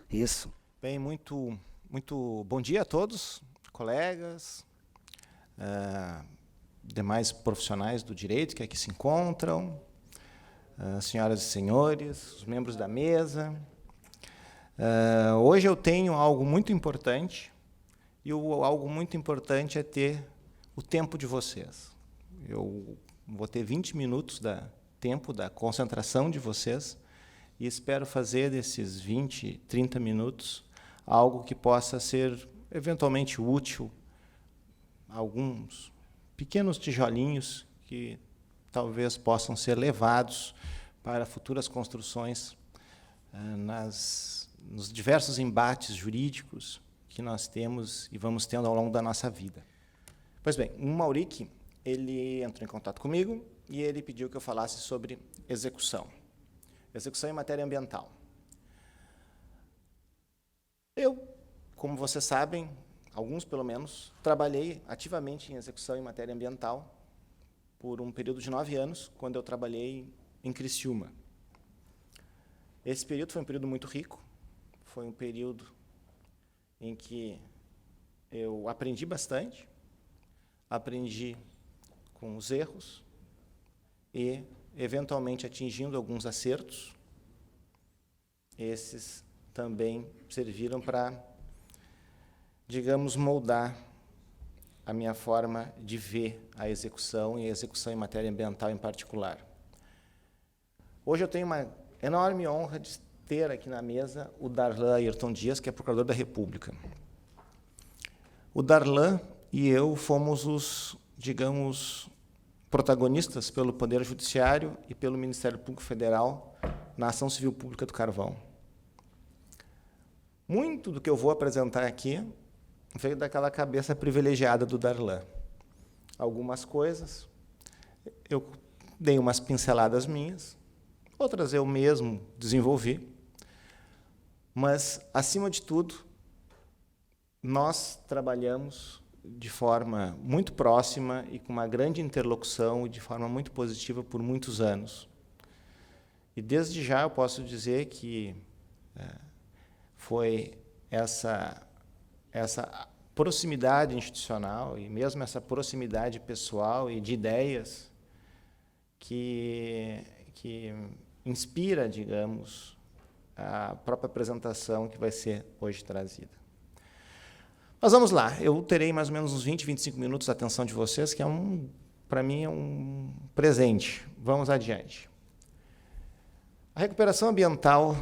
Isso. Bem, muito bom dia a todos, colegas, demais profissionais do direito que aqui se encontram, senhoras e senhores, os membros da mesa. Hoje eu tenho algo muito importante, e algo muito importante é ter o tempo de vocês. Eu vou ter 20 minutos tempo da concentração de vocês, e espero fazer desses 20, 30 minutos algo que possa ser eventualmente útil, alguns pequenos tijolinhos que talvez possam ser levados para futuras construções nos diversos embates jurídicos que nós temos e vamos tendo ao longo da nossa vida. Pois bem, o Mauric, ele entrou em contato comigo e ele pediu que eu falasse sobre execução em matéria ambiental. Eu, como vocês sabem, alguns pelo menos, trabalhei ativamente em execução em matéria ambiental por um período de 9 anos, quando eu trabalhei em Criciúma. Esse período foi um período muito rico, foi um período em que eu aprendi bastante, aprendi com os erros e, eventualmente, atingindo alguns acertos. Esses também serviram para, digamos, moldar a minha forma de ver a execução e a execução em matéria ambiental em particular. Hoje eu tenho uma enorme honra de ter aqui na mesa o Darlan Ayrton Dias, que é Procurador da República. O Darlan e eu fomos os, digamos, protagonistas pelo Poder Judiciário e pelo Ministério Público Federal na ação civil pública do carvão. Muito do que eu vou apresentar aqui veio daquela cabeça privilegiada do Darlan. Algumas coisas eu dei umas pinceladas minhas, outras eu mesmo desenvolvi, mas, acima de tudo, nós trabalhamos de forma muito próxima e com uma grande interlocução e de forma muito positiva por muitos anos. E, desde já, eu posso dizer que foi essa proximidade institucional e mesmo essa proximidade pessoal e de ideias que inspira, digamos, a própria apresentação que vai ser hoje trazida. Mas vamos lá, eu terei mais ou menos uns 20, 25 minutos da atenção de vocês, que para mim é um presente. Vamos adiante. A recuperação ambiental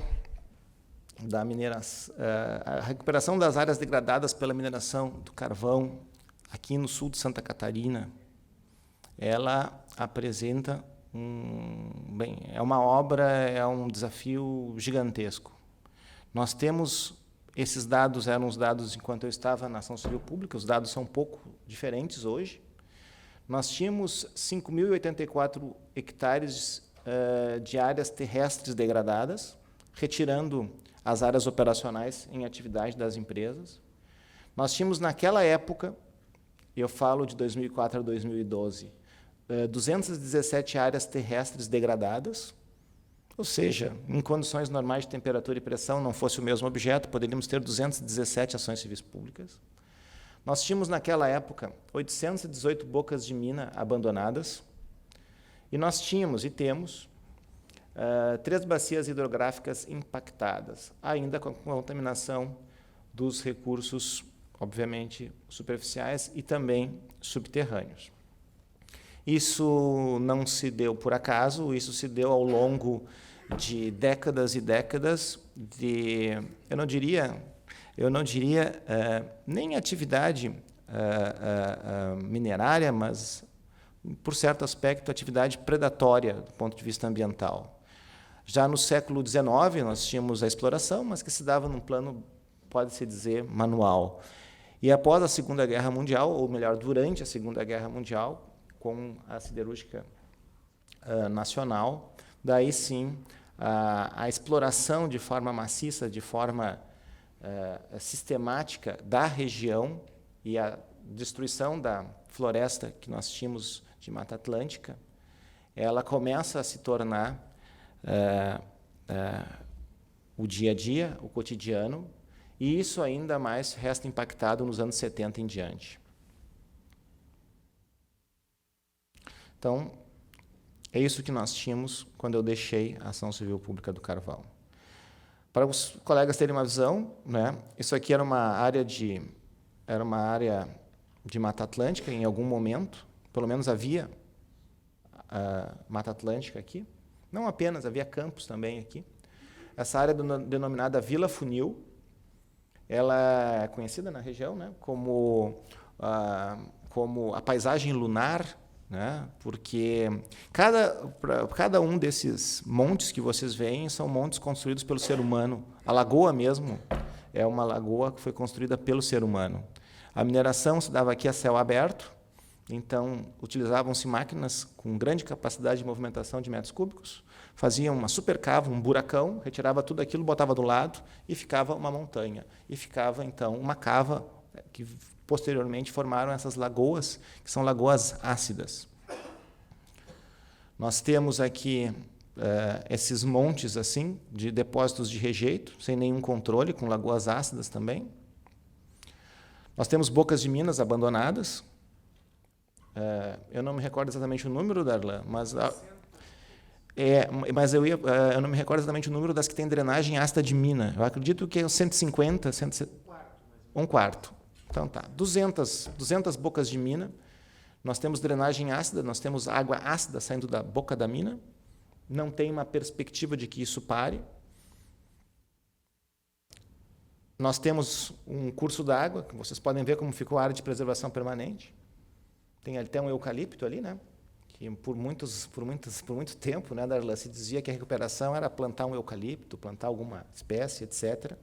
da mineração, a recuperação das áreas degradadas pela mineração do carvão aqui no sul de Santa Catarina, ela apresenta é uma obra, é um desafio gigantesco. Nós temos esses dados, eram os dados enquanto eu estava na ação civil pública, os dados são um pouco diferentes hoje. Nós tínhamos 5.084 hectares de áreas terrestres degradadas, retirando as áreas operacionais em atividade das empresas. Nós tínhamos, naquela época, eu falo de 2004 a 2012, 217 áreas terrestres degradadas, ou seja, em condições normais de temperatura e pressão, não fosse o mesmo objeto, poderíamos ter 217 ações civis públicas. Nós tínhamos, naquela época, 818 bocas de mina abandonadas, e nós tínhamos e temos 3 bacias hidrográficas impactadas, ainda com a contaminação dos recursos, obviamente, superficiais e também subterrâneos. Isso não se deu por acaso, isso se deu ao longo de décadas e décadas de, eu não diria nem atividade minerária, mas, por certo aspecto, atividade predatória do ponto de vista ambiental. Já no século XIX, nós tínhamos a exploração, mas que se dava num plano, pode-se dizer, manual. E após a Segunda Guerra Mundial, ou melhor, durante a Segunda Guerra Mundial, com a siderúrgica nacional, daí sim a exploração de forma maciça, de forma sistemática da região e a destruição da floresta que nós tínhamos de Mata Atlântica, ela começa a se tornar o dia a dia, o cotidiano, e isso ainda mais resta impactado nos anos 70 em diante. Então, é isso que nós tínhamos quando eu deixei a Ação Civil Pública do Carvão. Para os colegas terem uma visão, né, isso aqui era uma área de Mata Atlântica em algum momento, pelo menos havia Mata Atlântica aqui, não apenas, havia campos também aqui. Essa área denominada Vila Funil, ela é conhecida na região, né, como a paisagem lunar, né, porque cada um desses montes que vocês veem são montes construídos pelo ser humano. A lagoa mesmo é uma lagoa que foi construída pelo ser humano. A mineração se dava aqui a céu aberto, então utilizavam-se máquinas com grande capacidade de movimentação de metros cúbicos, faziam uma supercava, um buracão, retirava tudo aquilo, botava do lado e ficava uma montanha. E ficava, então, uma cava que posteriormente formaram essas lagoas, que são lagoas ácidas. Nós temos aqui esses montes assim de depósitos de rejeito, sem nenhum controle, com lagoas ácidas também. Nós temos bocas de minas abandonadas. Eu não me recordo exatamente o número, Darlan, mas eu não me recordo exatamente o número das que têm drenagem ácida de mina. Eu acredito que é 150, um quarto. Então tá, 200 bocas de mina. Nós temos drenagem ácida, nós temos água ácida saindo da boca da mina. Não tem uma perspectiva de que isso pare. Nós temos um curso d'água, que vocês podem ver como ficou a área de preservação permanente. Tem até um eucalipto ali, né? Que por muito tempo, né, Darla, se dizia que a recuperação era plantar um eucalipto, plantar alguma espécie, etc.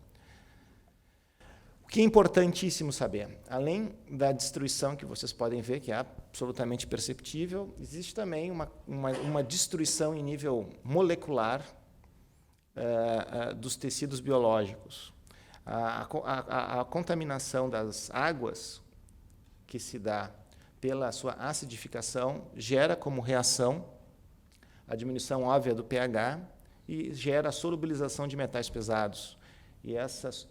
O que é importantíssimo saber, além da destruição que vocês podem ver, que é absolutamente perceptível, existe também uma destruição em nível molecular dos tecidos biológicos. A contaminação das águas que se dá pela sua acidificação gera como reação a diminuição óbvia do pH e gera a solubilização de metais pesados. E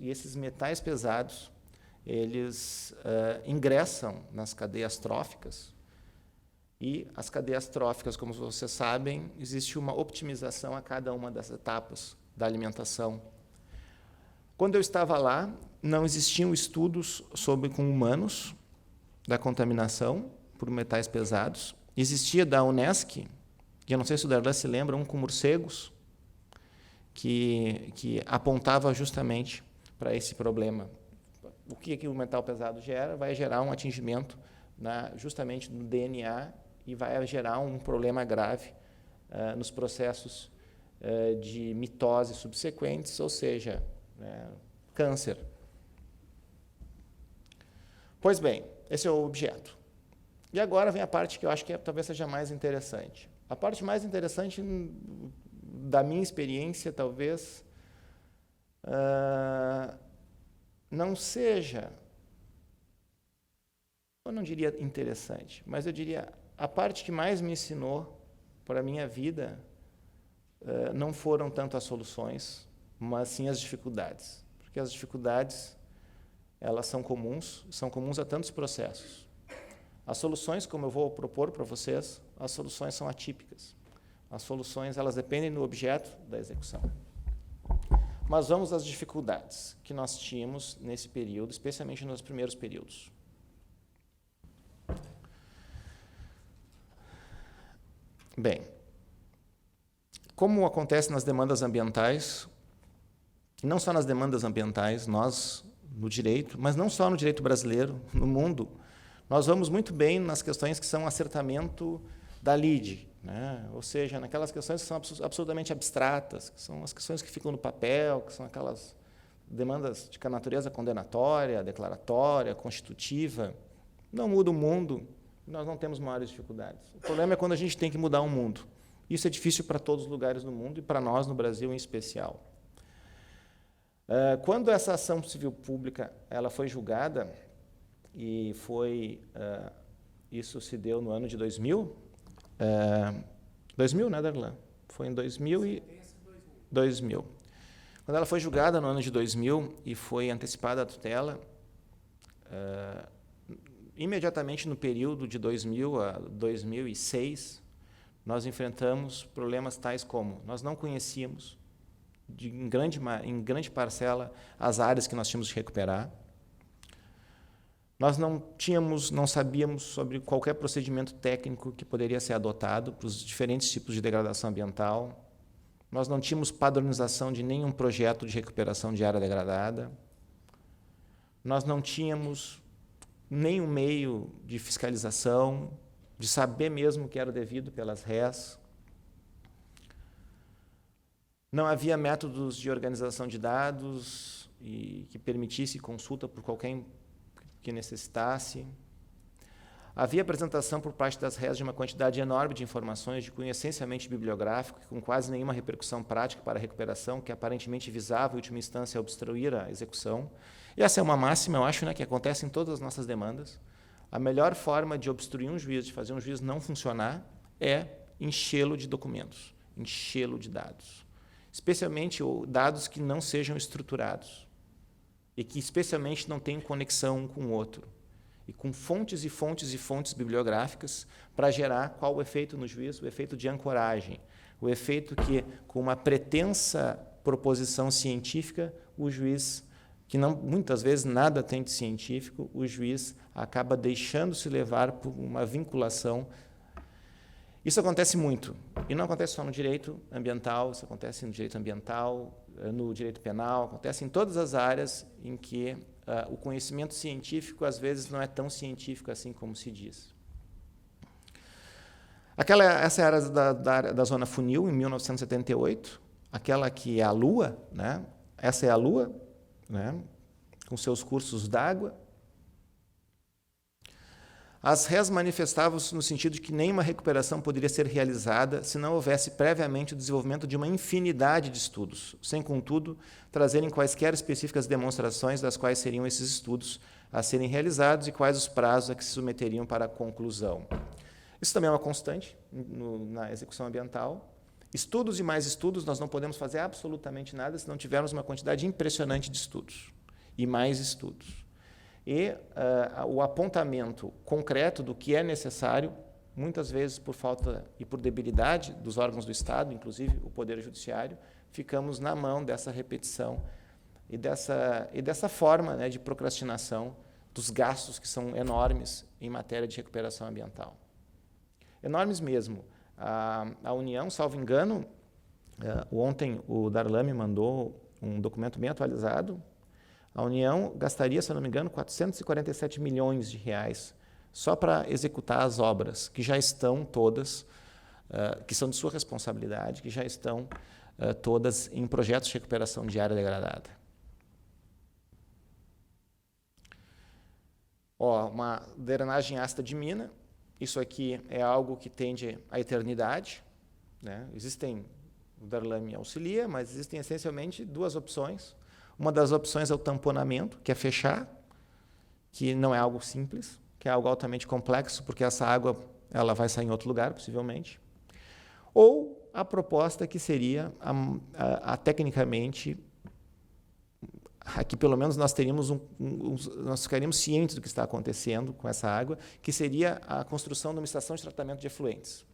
esses metais pesados, eles ingressam nas cadeias tróficas, e as cadeias tróficas, como vocês sabem, existe uma optimização a cada uma das etapas da alimentação. Quando eu estava lá, não existiam estudos com humanos da contaminação por metais pesados. Existia da UNESCO, que eu não sei se o Darlan se lembra, com morcegos, que apontava justamente para esse problema. O que o metal pesado gera? Vai gerar um atingimento justamente no DNA e vai gerar um problema grave nos processos de mitose subsequentes, ou seja, câncer. Pois bem, esse é o objeto. E agora vem a parte que eu acho que talvez seja mais interessante. A parte mais interessante da minha experiência, talvez, não seja, eu não diria interessante, mas eu diria, a parte que mais me ensinou para a minha vida não foram tanto as soluções, mas sim as dificuldades. Porque as dificuldades, elas são comuns a tantos processos. As soluções, como eu vou propor para vocês, as soluções são atípicas. As soluções, elas dependem do objeto da execução. Mas vamos às dificuldades que nós tínhamos nesse período, especialmente nos primeiros períodos. Bem, como acontece nas demandas ambientais, não só nas demandas ambientais, nós, no direito, mas não só no direito brasileiro, no mundo, nós vamos muito bem nas questões que são acertamento da lide, né? Ou seja, naquelas questões que são absolutamente abstratas, que são as questões que ficam no papel, que são aquelas demandas de natureza condenatória, declaratória, constitutiva. Não muda o mundo, nós não temos maiores dificuldades. O problema é quando a gente tem que mudar o mundo. Isso é difícil para todos os lugares do mundo e para nós, no Brasil, em especial. Quando essa ação civil pública ela foi julgada, e isso se deu no ano de 2000, 2000, né, Darlan? Foi em 2000. Quando ela foi julgada no ano de 2000 e foi antecipada a tutela, imediatamente no período de 2000 a 2006, nós enfrentamos problemas tais como nós não conhecíamos, em grande parcela, as áreas que nós tínhamos de recuperar. Nós não sabíamos sobre qualquer procedimento técnico que poderia ser adotado para os diferentes tipos de degradação ambiental. Nós não tínhamos padronização de nenhum projeto de recuperação de área degradada. Nós não tínhamos nenhum meio de fiscalização, de saber mesmo o que era devido pelas RES. Não havia métodos de organização de dados que permitisse consulta por qualquer que necessitasse. Havia apresentação por parte das RES de uma quantidade enorme de informações de cunho essencialmente bibliográfico, com quase nenhuma repercussão prática para a recuperação, que aparentemente visava, em última instância, obstruir a execução. E essa é uma máxima, eu acho, né, que acontece em todas as nossas demandas. A melhor forma de obstruir um juiz, de fazer um juiz não funcionar, é enchê-lo de documentos, enchê-lo de dados. Especialmente dados que não sejam estruturados e que, especialmente, não tenham conexão um com o outro. E com fontes e fontes e fontes bibliográficas para gerar qual o efeito no juiz? O efeito de ancoragem, o efeito que, com uma pretensa proposição científica, o juiz, que não, muitas vezes nada tem de científico, o juiz acaba deixando-se levar por uma vinculação. Isso acontece muito, e não acontece só no direito ambiental, isso acontece no direito ambiental, no direito penal, acontece em todas as áreas em que o conhecimento científico, às vezes, não é tão científico assim como se diz. Essa era da Zona Funil, em 1978, aquela que é a Lua, né? Essa é a Lua, né? Com seus cursos d'água. As RES manifestavam-se no sentido de que nenhuma recuperação poderia ser realizada se não houvesse previamente o desenvolvimento de uma infinidade de estudos, sem, contudo, trazerem quaisquer específicas demonstrações das quais seriam esses estudos a serem realizados e quais os prazos a que se submeteriam para a conclusão. Isso também é uma constante na execução ambiental. Estudos e mais estudos, nós não podemos fazer absolutamente nada se não tivermos uma quantidade impressionante de estudos e mais estudos. E o apontamento concreto do que é necessário, muitas vezes por falta e por debilidade dos órgãos do Estado, inclusive o Poder Judiciário, ficamos na mão dessa repetição e dessa forma, né, de procrastinação dos gastos que são enormes em matéria de recuperação ambiental. Enormes mesmo. A União, salvo engano, ontem o Darlan me mandou um documento bem atualizado. A União gastaria, se eu não me engano, 447 milhões de reais só para executar as obras, que já estão todas, que são de sua responsabilidade, que já estão todas em projetos de recuperação de área degradada. Uma drenagem ácida de mina, isso aqui é algo que tende à eternidade, né? O Darlan me auxilia, mas existem essencialmente duas opções. Uma das opções é o tamponamento, que é fechar, que não é algo simples, que é algo altamente complexo, porque essa água ela vai sair em outro lugar, possivelmente. Ou a proposta que seria, tecnicamente, aqui pelo menos nós teríamos nós ficaríamos cientes do que está acontecendo com essa água, que seria a construção de uma estação de tratamento de efluentes.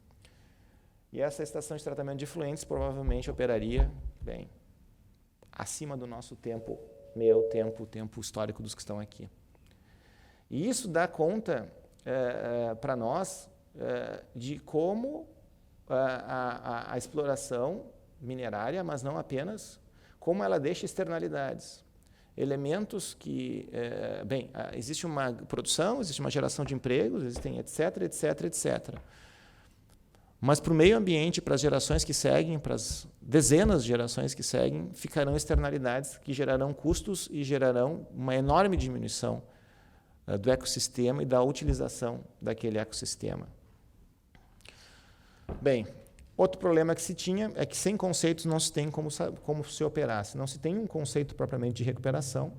E essa estação de tratamento de efluentes provavelmente operaria, bem, acima do nosso tempo, o tempo histórico dos que estão aqui. E isso dá conta para nós de como a exploração minerária, mas não apenas, como ela deixa externalidades. Elementos que, existe uma produção, existe uma geração de empregos, existem etc, etc, etc. Mas para o meio ambiente, para as gerações que seguem, para as dezenas de gerações que seguem, ficarão externalidades que gerarão custos e gerarão uma enorme diminuição do ecossistema e da utilização daquele ecossistema. Bem, outro problema que se tinha é que sem conceitos não se tem como se operar. Se não se tem um conceito propriamente de recuperação,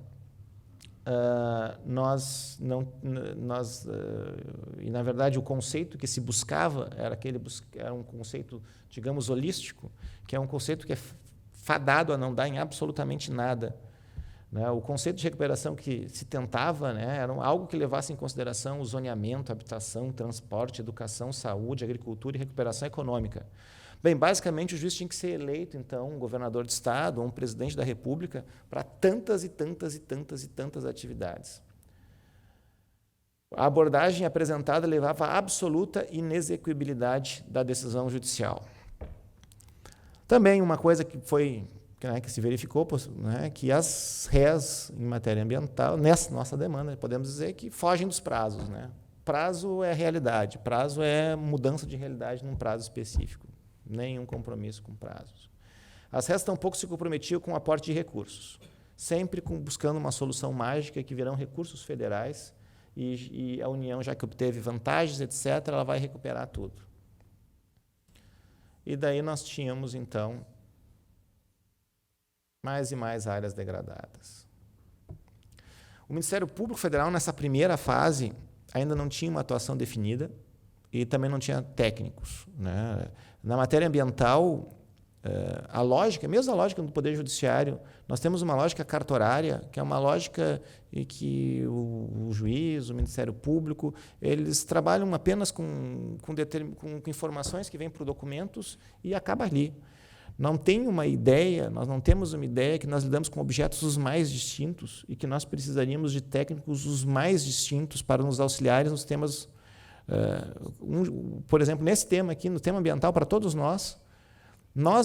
e na verdade o conceito que se buscava era um conceito, digamos, holístico, que é um conceito que é fadado a não dar em absolutamente nada. Né? O conceito de recuperação que se tentava, né, era algo que levasse em consideração o zoneamento, habitação, transporte, educação, saúde, agricultura e recuperação econômica. Bem, basicamente, o juiz tinha que ser eleito, então, um governador de estado ou um presidente da república para tantas e tantas e tantas e tantas atividades. A abordagem apresentada levava à absoluta inexequibilidade da decisão judicial. Também uma coisa que foi, né, que se verificou, né, que as rés em matéria ambiental, nessa nossa demanda, podemos dizer que fogem dos prazos. Né? Prazo é realidade, prazo é mudança de realidade num prazo específico. Nenhum compromisso com prazos. As rés tampouco se comprometiam com o aporte de recursos, sempre buscando uma solução mágica que virão recursos federais e a União, já que obteve vantagens, etc., ela vai recuperar tudo. E daí nós tínhamos, então, mais e mais áreas degradadas. O Ministério Público Federal, nessa primeira fase, ainda não tinha uma atuação definida e também não tinha técnicos. Né? Na matéria ambiental, a lógica, mesmo a lógica do Poder Judiciário, nós temos uma lógica cartorária, que é uma lógica em que o juiz, o Ministério Público, eles trabalham apenas com informações que vêm por documentos e acaba ali. Não tem uma ideia, nós não temos uma ideia que nós lidamos com objetos os mais distintos e que nós precisaríamos de técnicos os mais distintos para nos auxiliarem nos temas. Por exemplo, nesse tema aqui, no tema ambiental, para todos nós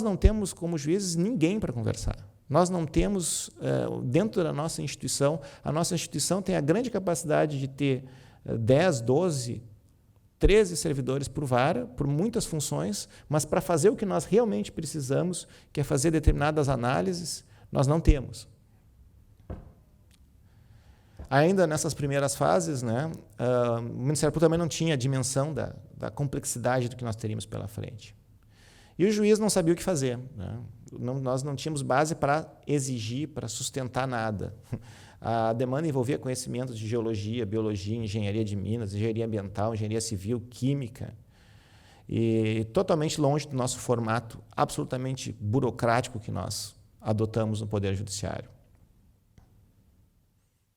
não temos, como juízes, ninguém para conversar. Nós não temos, dentro da nossa instituição, a nossa instituição tem a grande capacidade de ter 10, 12, 13 servidores por vara, por muitas funções, mas para fazer o que nós realmente precisamos, que é fazer determinadas análises, nós não temos. Ainda nessas primeiras fases, né, o Ministério Público também não tinha a dimensão da complexidade do que nós teríamos pela frente. E o juiz não sabia o que fazer. Né? Nós não tínhamos base para exigir, para sustentar nada. A demanda envolvia conhecimento de geologia, biologia, engenharia de minas, engenharia ambiental, engenharia civil, química, e totalmente longe do nosso formato absolutamente burocrático que nós adotamos no Poder Judiciário.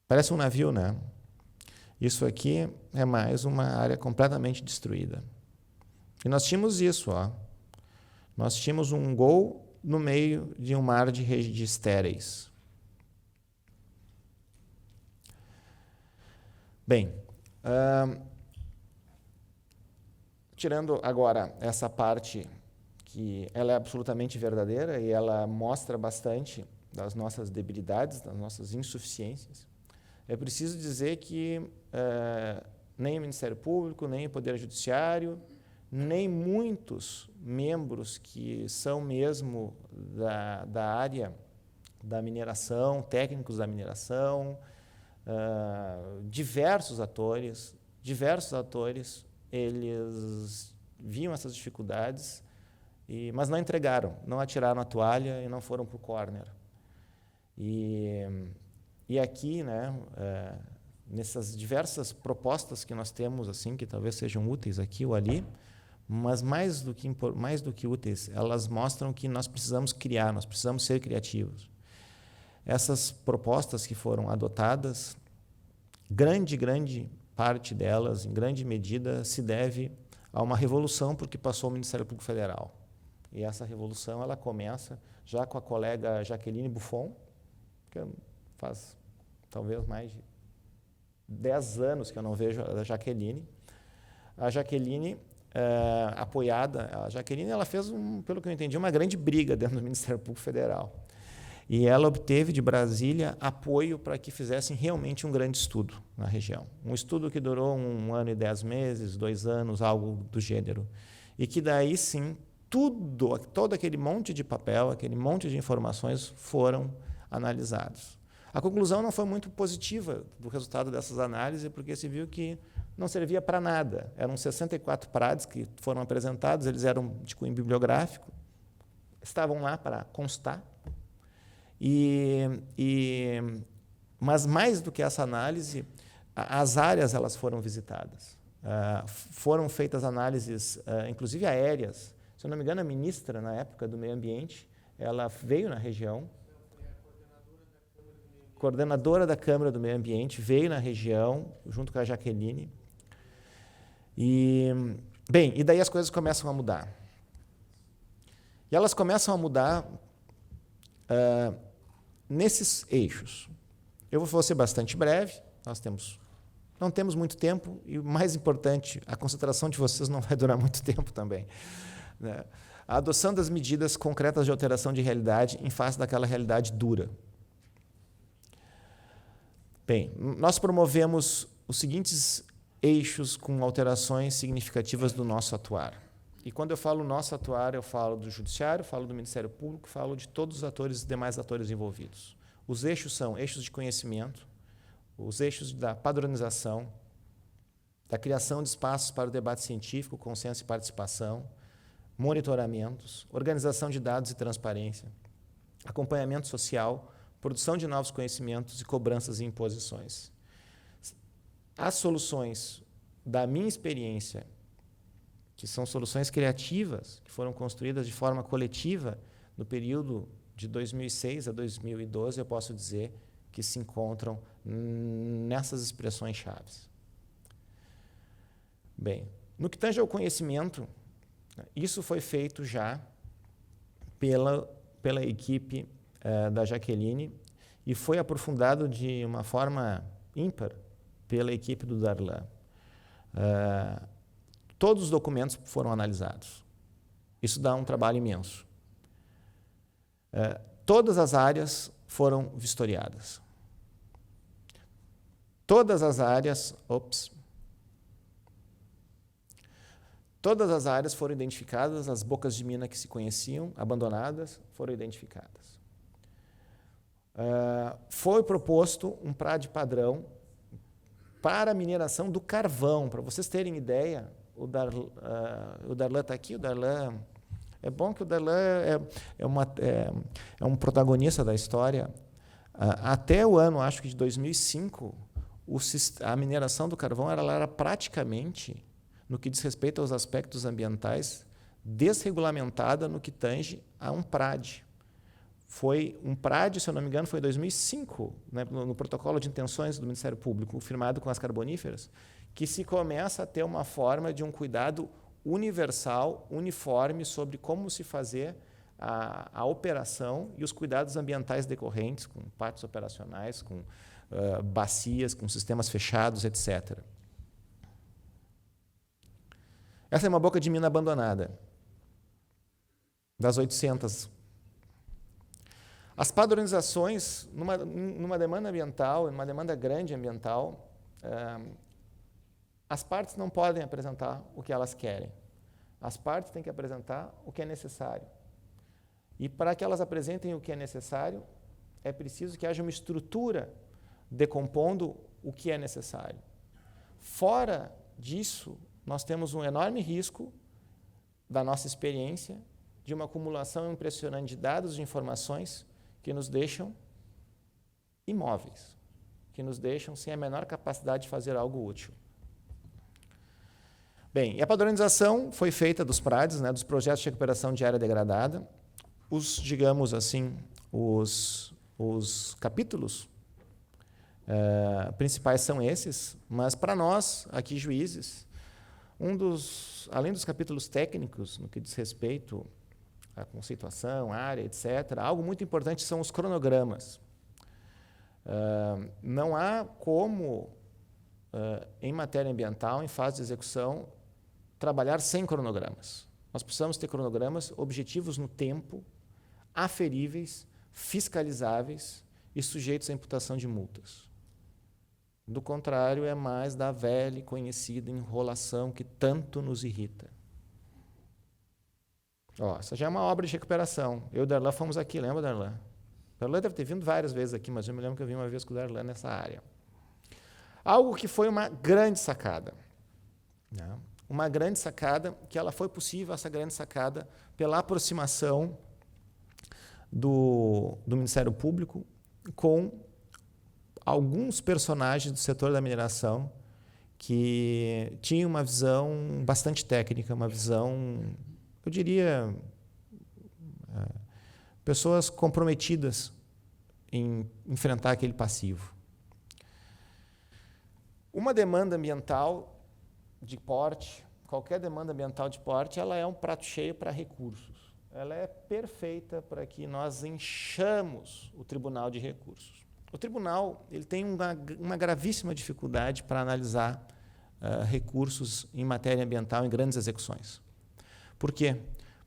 Parece um navio, né? Isso aqui é mais uma área completamente destruída. E nós tínhamos isso, ó. Nós tínhamos um gol no meio de um mar de estéreis. Bem, tirando agora essa parte que ela é absolutamente verdadeira e ela mostra bastante das nossas debilidades, das nossas insuficiências, é preciso dizer que nem o Ministério Público, nem o Poder Judiciário, nem muitos membros que são mesmo da área da mineração, técnicos da mineração, diversos atores, eles viam essas dificuldades, mas não entregaram, não atiraram a toalha e não foram para o corner. E aqui, né, nessas diversas propostas que nós temos, assim, que talvez sejam úteis aqui ou ali, mas mais do que úteis, elas mostram que nós precisamos criar, nós precisamos ser criativos. Essas propostas que foram adotadas, grande parte delas, em grande medida, se deve a uma revolução porque passou o Ministério Público Federal. E essa revolução ela começa já com a colega Jaqueline Buffon, que faz talvez mais de 10 anos que eu não vejo a Jaqueline. A Jaqueline, a Jaqueline ela fez, pelo que eu entendi, uma grande briga dentro do Ministério Público Federal. E ela obteve de Brasília apoio para que fizessem realmente um grande estudo na região. Um estudo que durou 1 ano e 10 meses, 2 anos, algo do gênero. E que daí sim, todo aquele monte de papel, aquele monte de informações foram analisados. A conclusão não foi muito positiva do resultado dessas análises, porque se viu que não servia para nada. Eram 64 PRADs que foram apresentados, eles eram de cunho bibliográfico, estavam lá para constar. Mas mais do que essa análise, as áreas elas foram visitadas. Foram feitas análises, inclusive aéreas. Se eu não me engano, a ministra, na época do Meio Ambiente, ela veio na região, coordenadora da Câmara do Meio Ambiente, veio na região, junto com a Jaqueline. E daí as coisas começam a mudar. E elas começam a mudar nesses eixos. Eu vou ser bastante breve, não temos muito tempo, e o mais importante, a concentração de vocês não vai durar muito tempo também. Né? A adoção das medidas concretas de alteração de realidade em face daquela realidade dura. Bem, nós promovemos os seguintes eixos com alterações significativas do nosso atuar. E quando eu falo nosso atuar, eu falo do Judiciário, falo do Ministério Público, falo de todos os demais atores envolvidos. Os eixos são eixos de conhecimento, os eixos da padronização, da criação de espaços para o debate científico, consenso e participação, monitoramentos, organização de dados e transparência, acompanhamento social, produção de novos conhecimentos e cobranças e imposições. As soluções da minha experiência, que são soluções criativas, que foram construídas de forma coletiva no período de 2006 a 2012, eu posso dizer que se encontram nessas expressões chaves. Bem, no que tange ao conhecimento, isso foi feito já pela equipe da Jaqueline e foi aprofundado de uma forma ímpar pela equipe do Darlan. Todos os documentos foram analisados. Isso dá um trabalho imenso. Todas as áreas foram vistoriadas. Todas as áreas foram identificadas, as bocas de mina que se conheciam, abandonadas, foram identificadas. Foi proposto um PRAD padrão para a mineração do carvão. Para vocês terem ideia, o Darlan está aqui, o Darlan... É bom que o Darlan é um protagonista da história. Até o ano, acho que de 2005, a mineração do carvão ela era praticamente, no que diz respeito aos aspectos ambientais, desregulamentada no que tange a um PRAD. Foi um PRAD, se eu não me engano, foi em 2005, né, no protocolo de intenções do Ministério Público, firmado com as carboníferas, que se começa a ter uma forma de um cuidado universal, uniforme, sobre como se fazer a operação e os cuidados ambientais decorrentes, com pátios operacionais, com bacias, com sistemas fechados, etc. Essa é uma boca de mina abandonada, das 800. As padronizações, numa demanda ambiental, numa demanda grande ambiental, as partes não podem apresentar o que elas querem. As partes têm que apresentar o que é necessário. E para que elas apresentem o que é necessário, é preciso que haja uma estrutura decompondo o que é necessário. Fora disso, nós temos um enorme risco da nossa experiência de uma acumulação impressionante de dados, de informações que nos deixam imóveis, que nos deixam sem a menor capacidade de fazer algo útil. Bem, e a padronização foi feita dos PRADs, né, dos projetos de recuperação de área degradada. Digamos assim, os capítulos principais são esses, mas para nós, aqui juízes, além dos capítulos técnicos, no que diz respeito à conceituação, área, etc., algo muito importante são os cronogramas. Não há como, em matéria ambiental, em fase de execução, trabalhar sem cronogramas. Nós precisamos ter cronogramas objetivos no tempo, aferíveis, fiscalizáveis e sujeitos à imputação de multas. Do contrário, é mais da velha e conhecida enrolação que tanto nos irrita. Essa já é uma obra de recuperação. Eu e o Darlan fomos aqui, lembra, Darlan? O Darlan deve ter vindo várias vezes aqui, mas eu me lembro que eu vim uma vez com o Darlan nessa área. Algo que foi uma grande sacada. Né? Uma grande sacada, que ela foi possível, essa grande sacada, pela aproximação do Ministério Público com alguns personagens do setor da mineração que tinham uma visão bastante técnica, uma visão, eu diria, pessoas comprometidas em enfrentar aquele passivo. Uma demanda ambiental de porte, qualquer demanda ambiental de porte, ela é um prato cheio para recursos. Ela é perfeita para que nós enchamos o tribunal de recursos. O tribunal ele tem uma gravíssima dificuldade para analisar recursos em matéria ambiental em grandes execuções. Por quê?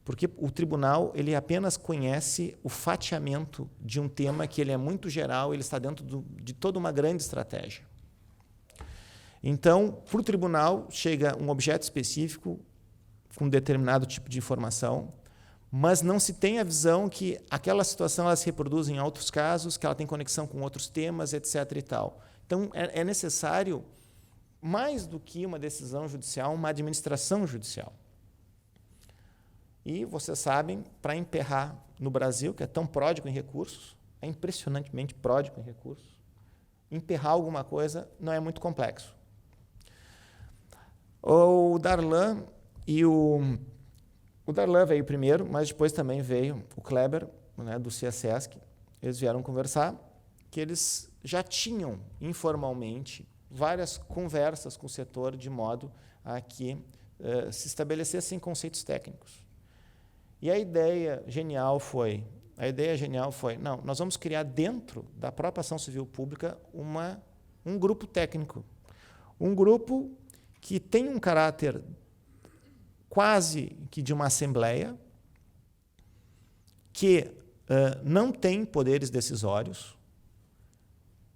Porque o tribunal ele apenas conhece o fatiamento de um tema que ele é muito geral, ele está dentro de toda uma grande estratégia. Então, para o tribunal, chega um objeto específico com um determinado tipo de informação, mas não se tem a visão que aquela situação ela se reproduz em outros casos, que ela tem conexão com outros temas, etc. e tal. Então, é necessário, mais do que uma decisão judicial, uma administração judicial. E vocês sabem, para emperrar no Brasil, que é tão pródigo em recursos, é impressionantemente pródigo em recursos, emperrar alguma coisa não é muito complexo. O Darlan o Darlan veio primeiro, mas depois também veio o Kleber, né, do CSESC. Eles vieram conversar que eles já tinham, informalmente, várias conversas com o setor de modo a que se estabelecessem conceitos técnicos. E a ideia genial foi, não, nós vamos criar dentro da própria ação civil pública um grupo técnico, um grupo que tem um caráter quase que de uma assembleia, que não tem poderes decisórios,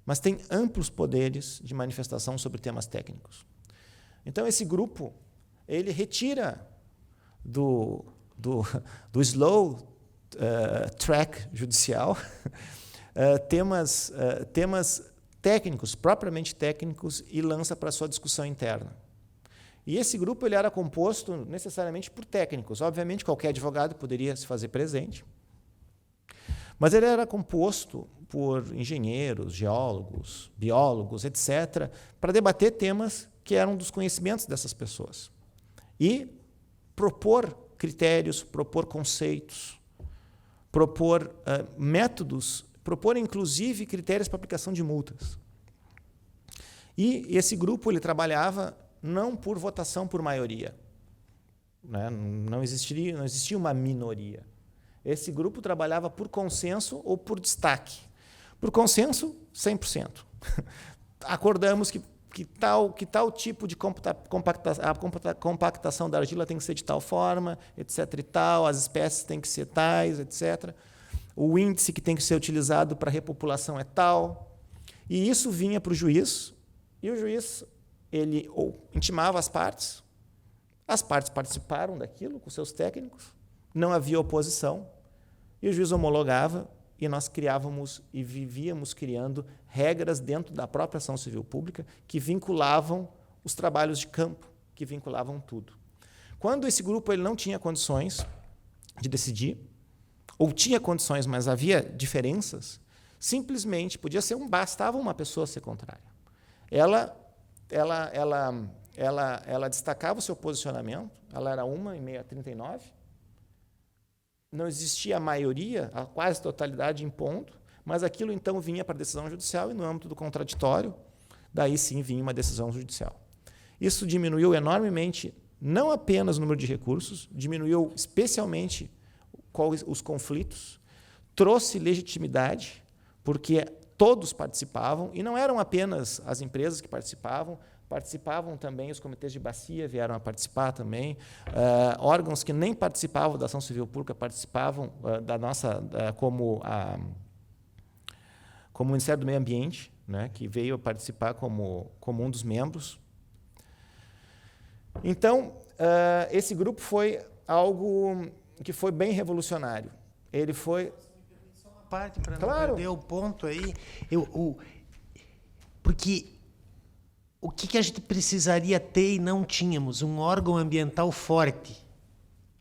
mas tem amplos poderes de manifestação sobre temas técnicos. Então, esse grupo ele retira do slow track judicial temas técnicos, propriamente técnicos, e lança para a sua discussão interna. E esse grupo ele era composto necessariamente por técnicos. Obviamente, qualquer advogado poderia se fazer presente, mas ele era composto por engenheiros, geólogos, biólogos, etc., para debater temas que eram dos conhecimentos dessas pessoas. E propor critérios, propor conceitos, propor métodos, propor, inclusive, critérios para aplicação de multas. E esse grupo ele trabalhava não por votação por maioria, né? Não existia uma minoria. Esse grupo trabalhava por consenso ou por destaque. Por consenso, 100%. Acordamos que tal tipo de compactação da argila tem que ser de tal forma, etc. e tal, as espécies têm que ser tais, etc. O índice que tem que ser utilizado para a repopulação é tal. E isso vinha para o juiz, e o juiz ele intimava as partes participaram daquilo com seus técnicos, não havia oposição, e o juiz homologava, e nós criávamos e vivíamos criando regras dentro da própria ação civil pública que vinculavam os trabalhos de campo, que vinculavam tudo. Quando esse grupo ele não tinha condições de decidir, ou tinha condições, mas havia diferenças, simplesmente bastava uma pessoa ser contrária. Ela destacava o seu posicionamento, ela era 1,639, não existia a maioria, a quase totalidade impondo, mas aquilo então vinha para a decisão judicial e no âmbito do contraditório, daí sim vinha uma decisão judicial. Isso diminuiu enormemente, não apenas o número de recursos, diminuiu especialmente os conflitos, trouxe legitimidade, porque todos participavam, e não eram apenas as empresas que participavam também os comitês de bacia, vieram a participar também, órgãos que nem participavam da ação civil pública participavam da nossa, como o Ministério do Meio Ambiente, né, que veio a participar como um dos membros. Então, esse grupo foi algo que foi bem revolucionário. Ele foi... Só uma parte, para claro. Não perder o ponto aí. Porque o que a gente precisaria ter e não tínhamos? Um órgão ambiental forte.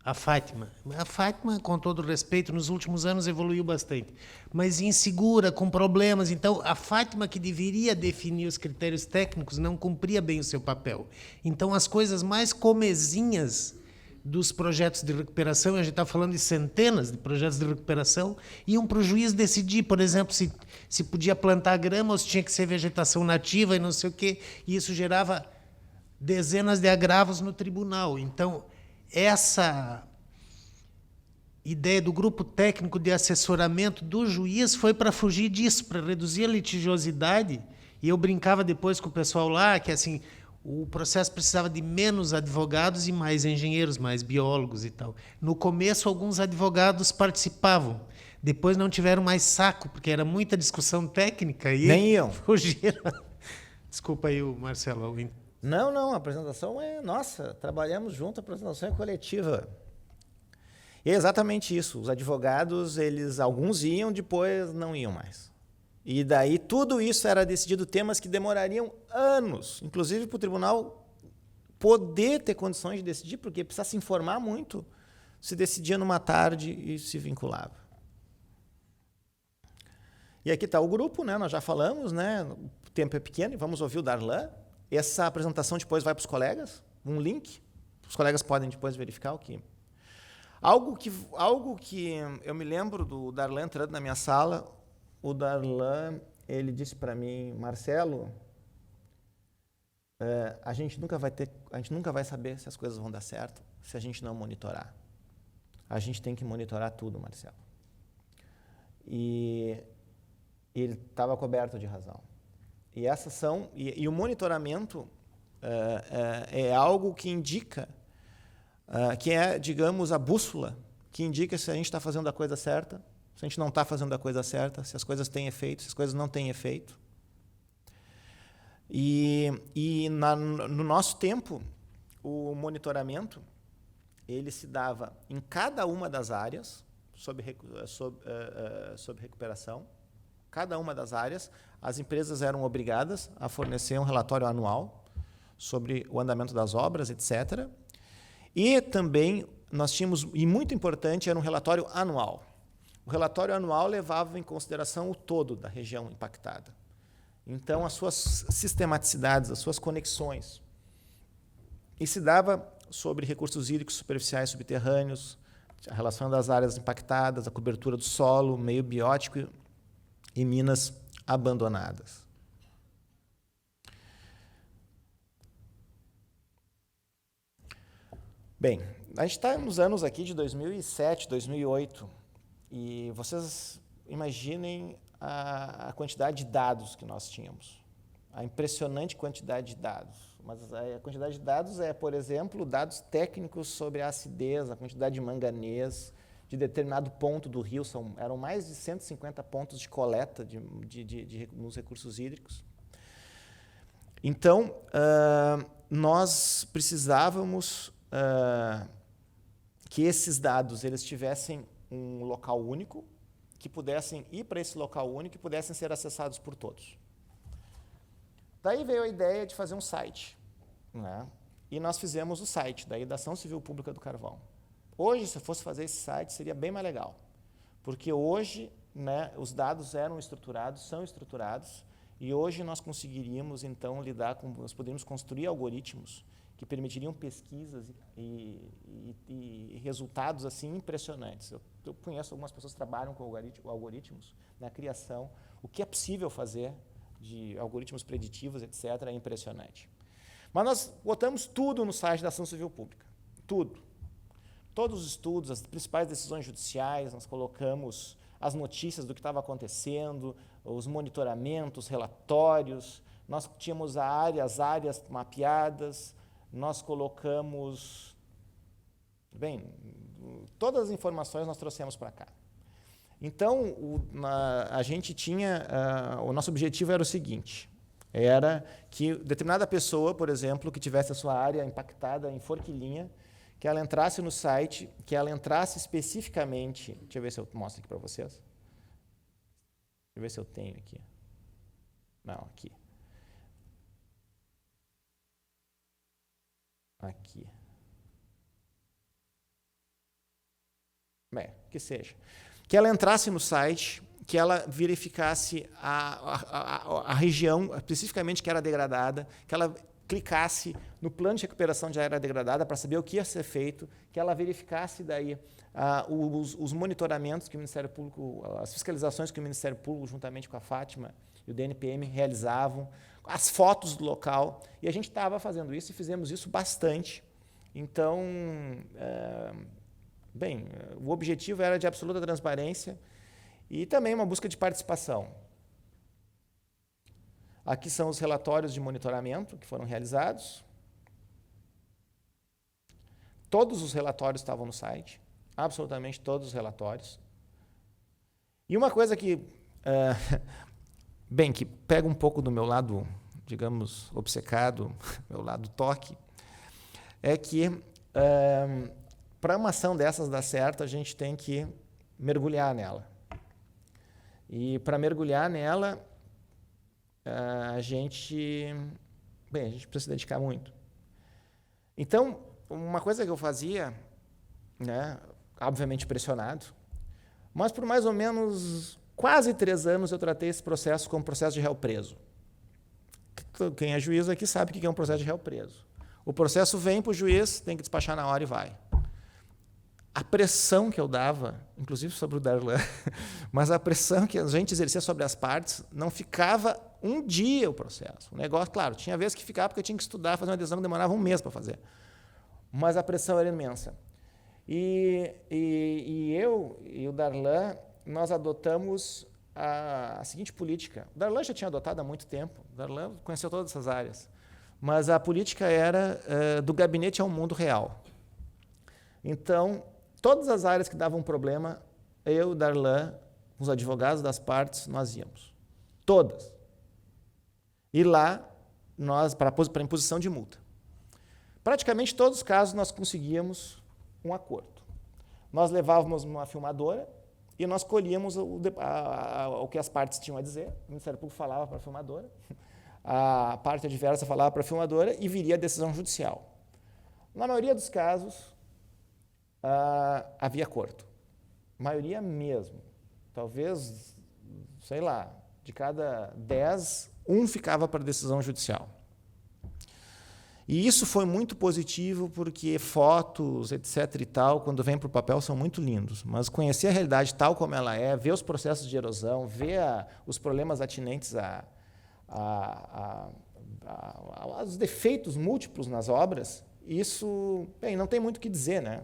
A Fátima. A Fátima, com todo respeito, nos últimos anos evoluiu bastante. Mas insegura, com problemas. Então, a Fátima, que deveria definir os critérios técnicos, não cumpria bem o seu papel. Então, as coisas mais comezinhas dos projetos de recuperação, a gente está falando de centenas de projetos de recuperação, iam para o juiz decidir, por exemplo, se podia plantar grama ou se tinha que ser vegetação nativa e não sei o quê, e isso gerava dezenas de agravos no tribunal. Então, essa ideia do grupo técnico de assessoramento do juiz foi para fugir disso, para reduzir a litigiosidade. E eu brincava depois com o pessoal lá que assim, o processo precisava de menos advogados e mais engenheiros, mais biólogos e tal. No começo, alguns advogados participavam. Depois não tiveram mais saco, porque era muita discussão técnica. E nem iam. Fugiram. Desculpa aí, Marcelo. Não, a apresentação é nossa. Trabalhamos junto, a apresentação é coletiva. E é exatamente isso. Os advogados, alguns iam, depois não iam mais. E daí tudo isso era decidido, temas que demorariam anos, inclusive para o tribunal poder ter condições de decidir, porque precisa se informar muito. Se decidia numa tarde e se vinculava. E aqui está o grupo, né? Nós já falamos, né? O tempo é pequeno, e vamos ouvir o Darlan. Essa apresentação depois vai para os colegas, um link. Os colegas podem depois verificar o que... Algo que eu me lembro do Darlan entrando na minha sala, o Darlan, ele disse para mim, Marcelo, a gente nunca vai saber se as coisas vão dar certo se a gente não monitorar. A gente tem que monitorar tudo, Marcelo. E ele estava coberto de razão. E o monitoramento é algo que indica, que é, digamos, a bússola, que indica se a gente está fazendo a coisa certa, se a gente não está fazendo a coisa certa, se as coisas têm efeito, se as coisas não têm efeito. No nosso tempo, o monitoramento ele se dava em cada uma das áreas sobre recuperação. Cada uma das áreas, as empresas eram obrigadas a fornecer um relatório anual sobre o andamento das obras, etc. E também nós tínhamos, e muito importante, era um relatório anual. O relatório anual levava em consideração o todo da região impactada. Então, as suas sistematicidades, as suas conexões. E se dava sobre recursos hídricos superficiais subterrâneos, a relação das áreas impactadas, a cobertura do solo, meio biótico e minas abandonadas. Bem, a gente está nos anos aqui de 2007, 2008, e vocês imaginem a quantidade de dados que nós tínhamos, a impressionante quantidade de dados. Mas a quantidade de dados é, por exemplo, dados técnicos sobre a acidez, a quantidade de manganês de determinado ponto do rio, eram mais de 150 pontos de coleta nos recursos hídricos. Então, nós precisávamos que esses dados eles tivessem um local único, que pudessem ir para esse local único e pudessem ser acessados por todos. Daí veio a ideia de fazer um site, né? E nós fizemos o site da Ação Civil Pública do Carvão. Hoje, se eu fosse fazer esse site, seria bem mais legal, porque hoje, né, os dados são estruturados, e hoje nós conseguiríamos, então, nós poderíamos construir algoritmos que permitiriam pesquisas e resultados assim impressionantes. Eu conheço algumas pessoas que trabalham com algoritmos na criação. O que é possível fazer de algoritmos preditivos, etc., é impressionante. Mas nós botamos tudo no site da Ação Civil Pública. Tudo. Todos os estudos, as principais decisões judiciais, nós colocamos as notícias do que estava acontecendo, os monitoramentos, relatórios, nós tínhamos as áreas mapeadas, nós colocamos... Bem, todas as informações nós trouxemos para cá. Então, a gente tinha... o nosso objetivo era o seguinte, era que determinada pessoa, por exemplo, que tivesse a sua área impactada em Forquilinha, que ela entrasse no site, que ela entrasse especificamente... Deixa eu ver se eu mostro aqui para vocês. Deixa eu ver se eu tenho aqui. Não, aqui. Aqui. Bem, que seja. Que ela entrasse no site, que ela verificasse a região, especificamente que era degradada, que ela clicasse no plano de recuperação de área degradada para saber o que ia ser feito, que ela verificasse daí os monitoramentos que o Ministério Público, as fiscalizações que o Ministério Público, juntamente com a Fátima e o DNPM, realizavam, as fotos do local, e a gente estava fazendo isso e fizemos isso bastante. Então, bem, o objetivo era de absoluta transparência e também uma busca de participação. Aqui são os relatórios de monitoramento que foram realizados. Todos os relatórios estavam no site, absolutamente todos os relatórios. E uma coisa que, bem, que pega um pouco do meu lado, digamos, obcecado, meu lado toque, é que para uma ação dessas dar certo, a gente tem que mergulhar nela. E para mergulhar nela, a gente precisa se dedicar muito. Então, uma coisa que eu fazia, né, obviamente pressionado, mas por mais ou menos quase 3 anos eu tratei esse processo como processo de réu preso. Quem é juiz aqui sabe o que é um processo de réu preso. O processo vem para o juiz, tem que despachar na hora e vai. A pressão que eu dava, inclusive sobre o Darlan, mas a pressão que a gente exercia sobre as partes, não ficava um dia o processo. O negócio, claro, tinha vezes que ficava porque eu tinha que estudar, fazer uma adesão que demorava 1 mês para fazer. Mas a pressão era imensa. E eu e o Darlan, nós adotamos a seguinte política. O Darlan já tinha adotado há muito tempo, o Darlan conheceu todas essas áreas, mas a política era do gabinete ao mundo real. Então, todas as áreas que davam problema, eu, Darlan, os advogados das partes, nós íamos. Todas. E lá, nós, para imposição de multa. Praticamente todos os casos nós conseguíamos um acordo. Nós levávamos uma filmadora e nós colhíamos o que as partes tinham a dizer. O Ministério Público falava para a filmadora, a parte adversa falava para a filmadora e viria a decisão judicial. Na maioria dos casos, havia acordo. Maioria mesmo. Talvez, sei lá, de cada 10, 1 ficava para decisão judicial. E isso foi muito positivo porque fotos, etc. e tal, quando vem para o papel, são muito lindos. Mas conhecer a realidade tal como ela é, ver os processos de erosão, ver os problemas atinentes aos defeitos múltiplos nas obras, isso, bem, não tem muito o que dizer, né?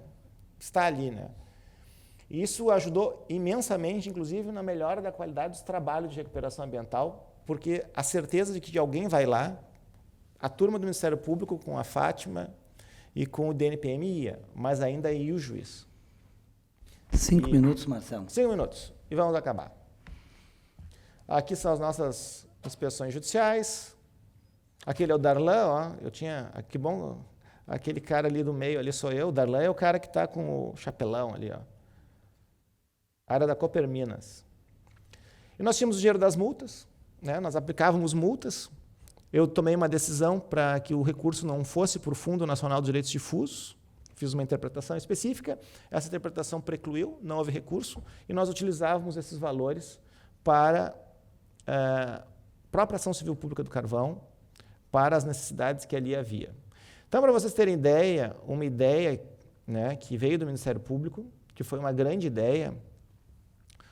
Está ali, né? E isso ajudou imensamente, inclusive, na melhora da qualidade dos trabalhos de recuperação ambiental, porque a certeza de que alguém vai lá, a turma do Ministério Público com a Fátima e com o DNPM ia, mas ainda ia o juiz. 5 minutos, Marcelo. 5 minutos, e vamos acabar. Aqui são as nossas inspeções judiciais. Aquele é o Darlan, ó, eu tinha, que bom, aquele cara ali do meio, ali sou eu. O Darlan é o cara que está com o chapelão ali, ó. Área da Coperminas. E nós tínhamos o dinheiro das multas, né? Nós aplicávamos multas. Eu tomei uma decisão para que o recurso não fosse para o Fundo Nacional dos Direitos Difusos. Fiz uma interpretação específica. Essa interpretação precluiu, não houve recurso, e nós utilizávamos esses valores para a própria ação civil pública do carvão, para as necessidades que ali havia. Então, para vocês terem ideia, uma ideia, né, que veio do Ministério Público, que foi uma grande ideia,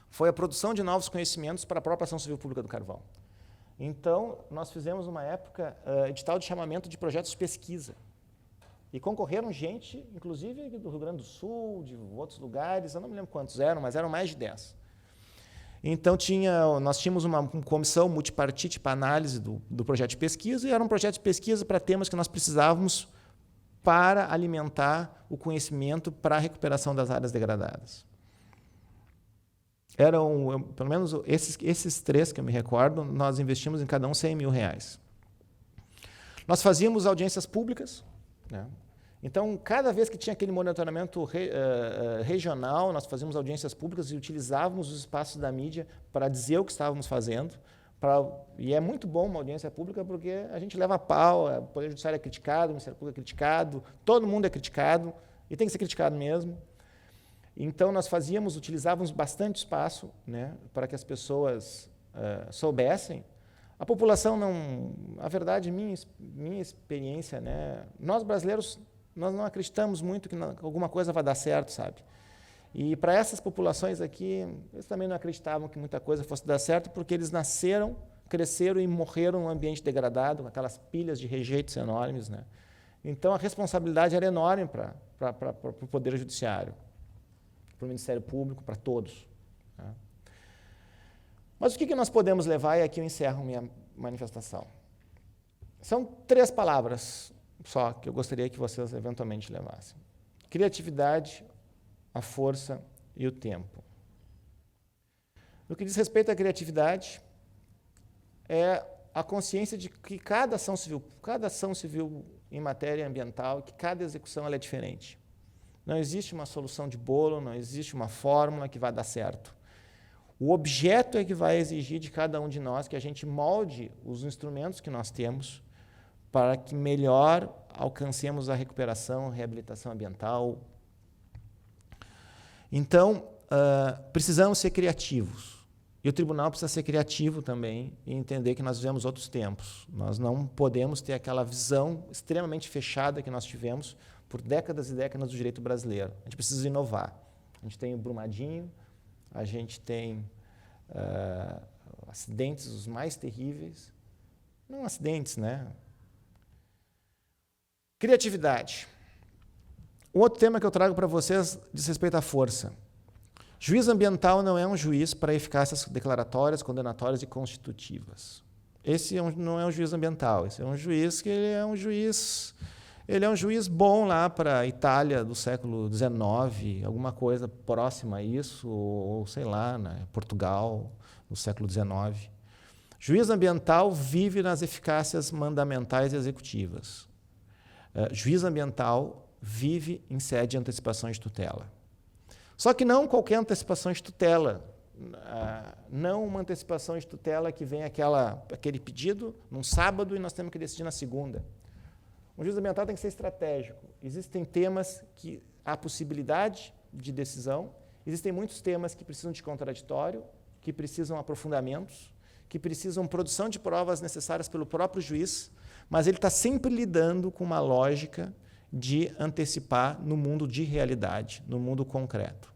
foi a produção de novos conhecimentos para a própria ação civil pública do carvão. Então, nós fizemos, uma época, edital de chamamento de projetos de pesquisa. E concorreram gente, inclusive do Rio Grande do Sul, de outros lugares, eu não me lembro quantos eram, mas eram mais de 10. Então, nós tínhamos uma comissão multipartite para análise do projeto de pesquisa, e era um projeto de pesquisa para temas que nós precisávamos para alimentar o conhecimento para a recuperação das áreas degradadas. Eram, pelo menos, esses 3 que eu me recordo, nós investimos em cada um R$100 mil. Nós fazíamos audiências públicas, né? Então, cada vez que tinha aquele monitoramento regional, nós fazíamos audiências públicas e utilizávamos os espaços da mídia para dizer o que estávamos fazendo. E é muito bom uma audiência pública porque a gente leva a pau, o Poder Judiciário é criticado, o Ministério Público é criticado, todo mundo é criticado, e tem que ser criticado mesmo. Então, nós utilizávamos bastante espaço, né, para que as pessoas soubessem A população não... A verdade, minha experiência, né? Nós brasileiros, nós não acreditamos muito que alguma coisa vai dar certo, sabe? E para essas populações aqui, eles também não acreditavam que muita coisa fosse dar certo, porque eles nasceram, cresceram e morreram num ambiente degradado, com aquelas pilhas de rejeitos enormes, né? Então, a responsabilidade era enorme para o Poder Judiciário, para o Ministério Público, para todos, né? Mas o que nós podemos levar, e aqui eu encerro minha manifestação. São 3 palavras só que eu gostaria que vocês eventualmente levassem: criatividade, a força e o tempo. No que diz respeito à criatividade, é a consciência de que cada ação civil em matéria ambiental, que cada execução ela é diferente. Não existe uma solução de bolo, não existe uma fórmula que vai dar certo. O objeto é que vai exigir de cada um de nós que a gente molde os instrumentos que nós temos para que melhor alcancemos a recuperação, reabilitação ambiental. Então, precisamos ser criativos. E o tribunal precisa ser criativo também e entender que nós vivemos outros tempos. Nós não podemos ter aquela visão extremamente fechada que nós tivemos por décadas e décadas do direito brasileiro. A gente precisa inovar. A gente tem o Brumadinho, a gente tem acidentes os mais terríveis. Não acidentes, né? Criatividade. Um outro tema que eu trago para vocês diz respeito à força. Juiz ambiental não é um juiz para eficácias declaratórias, condenatórias e constitutivas. Esse não é um juiz ambiental, esse é um juiz que ele é um juiz bom lá para a Itália do século XIX, alguma coisa próxima a isso, ou sei lá, né, Portugal do século XIX. Juiz ambiental vive nas eficácias mandamentais e executivas. Juiz ambiental vive em sede de antecipação de tutela. Só que não qualquer antecipação de tutela, não uma antecipação de tutela que vem aquele pedido num sábado e nós temos que decidir na segunda. Um juiz ambiental tem que ser estratégico. Existem temas que há possibilidade de decisão, existem muitos temas que precisam de contraditório, que precisam aprofundamentos, que precisam produção de provas necessárias pelo próprio juiz, mas ele está sempre lidando com uma lógica de antecipar no mundo de realidade, no mundo concreto.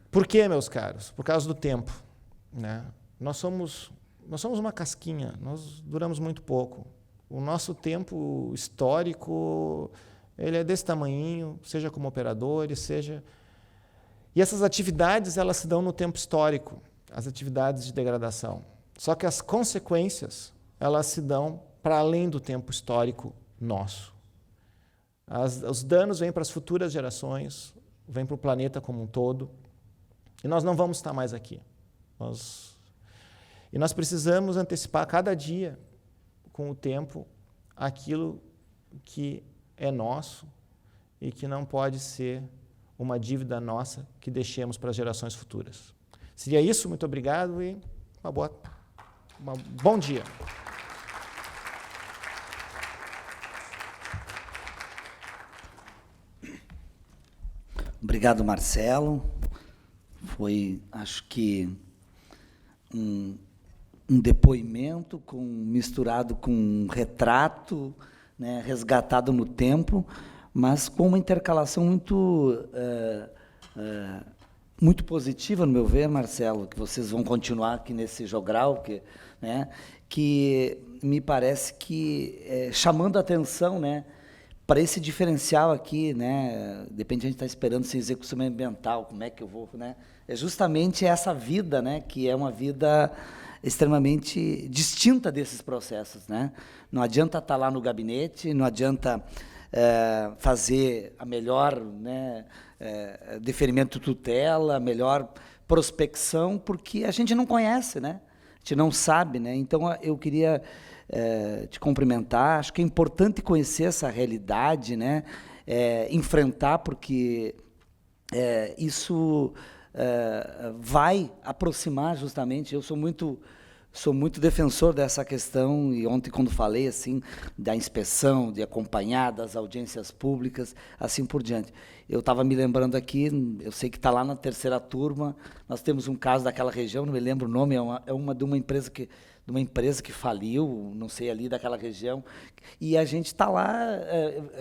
Por quê, meus caros? Por causa do tempo, né? Nós somos uma casquinha, nós duramos muito pouco. O nosso tempo histórico, ele é desse tamanhinho, seja como operadores, seja... E essas atividades, elas se dão no tempo histórico, as atividades de degradação. Só que as consequências, elas se dão para além do tempo histórico nosso. Os danos vêm para as futuras gerações, vêm para o planeta como um todo, e nós não vamos estar mais aqui. E nós precisamos antecipar cada dia, com o tempo, aquilo que é nosso e que não pode ser uma dívida nossa que deixemos para as gerações futuras. Seria isso, muito obrigado e bom dia. Obrigado, Marcelo. Foi, acho que, um depoimento misturado com um retrato, né, resgatado no tempo, mas com uma intercalação muito positiva, no meu ver, Marcelo, que vocês vão continuar aqui nesse jogral, que me parece que chamando a atenção, né, para esse diferencial aqui, né, de repente a gente está esperando essa execução ambiental, como é que eu vou, né? É justamente essa vida, né, que é uma vida extremamente distinta desses processos, né? Não adianta estar lá no gabinete, não adianta fazer a melhor, né, deferimento de tutela, a melhor prospecção, porque a gente não conhece, né? A gente não sabe, né? Então eu queria te cumprimentar. Acho que é importante conhecer essa realidade, né? Enfrentar, porque isso vai aproximar justamente. Eu sou muito defensor dessa questão, e ontem, quando falei assim da inspeção, de acompanhar, das audiências públicas, assim por diante. eu estava me lembrando aqui, eu sei que está lá na 3ª turma, nós temos um caso daquela região, não me lembro o nome, de uma empresa que faliu, não sei, ali daquela região, e a gente está lá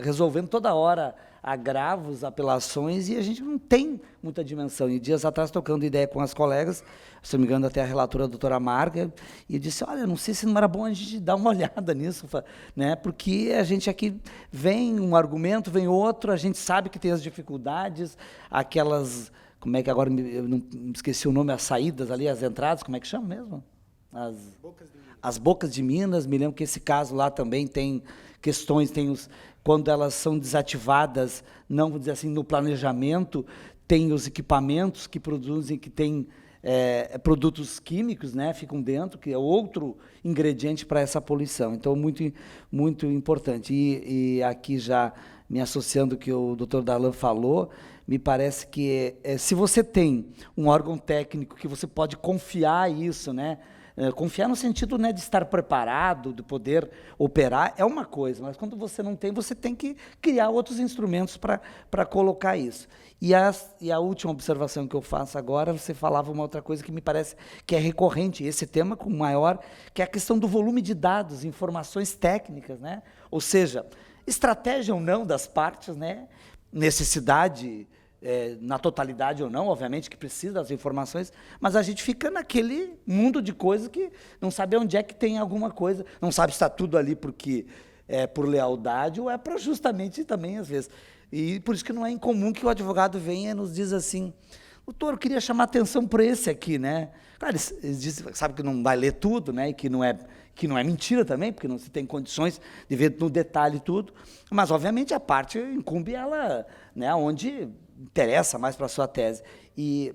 resolvendo toda hora agravos, apelações, e a gente não tem muita dimensão. E dias atrás, trocando ideia com as colegas, se não me engano, até a relatora, a doutora Marga, e eu disse, olha, não sei se não era bom a gente dar uma olhada nisso, né? Porque a gente aqui vem um argumento, vem outro, a gente sabe que tem as dificuldades, aquelas, como é que agora, eu não esqueci o nome, as saídas ali, as entradas, como é que chama mesmo? As bocas de Minas, me lembro que esse caso lá também tem questões, quando elas são desativadas, não vou dizer assim, no planejamento, tem os equipamentos que produzem, que têm produtos químicos, né, ficam dentro, que é outro ingrediente para essa poluição. Então, muito, muito importante. E aqui já me associando ao que o Dr. Darlan falou, me parece que se você tem um órgão técnico que você pode confiar isso, né, confiar no sentido, né, de estar preparado, de poder operar, é uma coisa, mas quando você não tem, você tem que criar outros instrumentos para colocar isso. E a última observação que eu faço agora, você falava uma outra coisa que me parece que é recorrente, esse tema com maior, que é a questão do volume de dados, informações técnicas, né? Ou seja, estratégia ou não das partes, né? Necessidade na totalidade ou não, obviamente que precisa das informações, mas a gente fica naquele mundo de coisas que não sabe onde é que tem alguma coisa, não sabe se está tudo ali porque é por lealdade ou é para justamente também, às vezes. E por isso que não é incomum que o advogado venha e nos diz assim, doutor, eu queria chamar atenção para esse aqui, né? Claro, eles dizem, sabe que não vai ler tudo, né? E que não é mentira também, porque não se tem condições de ver no detalhe tudo, mas, obviamente, a parte incumbe ela, né, onde interessa mais para a sua tese. E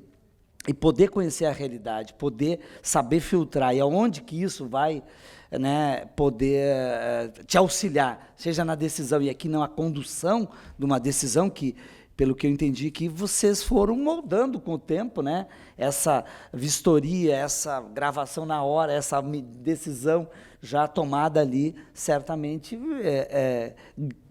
poder conhecer a realidade, poder saber filtrar, e aonde que isso vai, né, poder te auxiliar, seja na decisão, e aqui não a condução de uma decisão que, pelo que eu entendi, que vocês foram moldando com o tempo, né? Essa vistoria, essa gravação na hora, essa decisão já tomada ali, certamente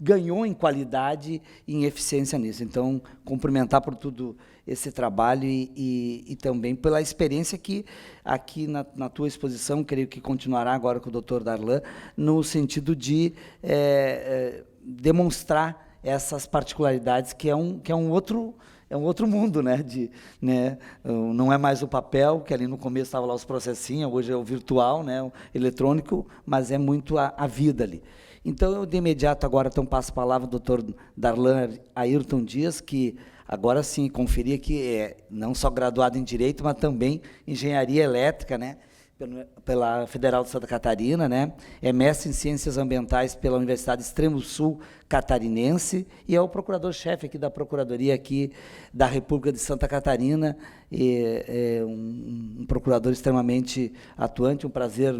ganhou em qualidade e em eficiência nisso. Então, cumprimentar por tudo esse trabalho e também pela experiência que, aqui na tua exposição, creio que continuará agora com o Dr. Darlan, no sentido de demonstrar essas particularidades, que é um outro mundo, né? Não é mais o papel, que ali no começo estava lá os processinhos, hoje é o virtual, né? O eletrônico, mas é muito a vida ali. Então, eu de imediato agora então passo a palavra ao doutor Darlan Ayrton Dias, que agora sim conferi que é não só graduado em Direito, mas também em Engenharia Elétrica, né? Pela Federal de Santa Catarina, né? É mestre em Ciências Ambientais pela Universidade Extremo Sul Catarinense e é o procurador-chefe aqui da Procuradoria aqui da República de Santa Catarina, e é um procurador extremamente atuante, um prazer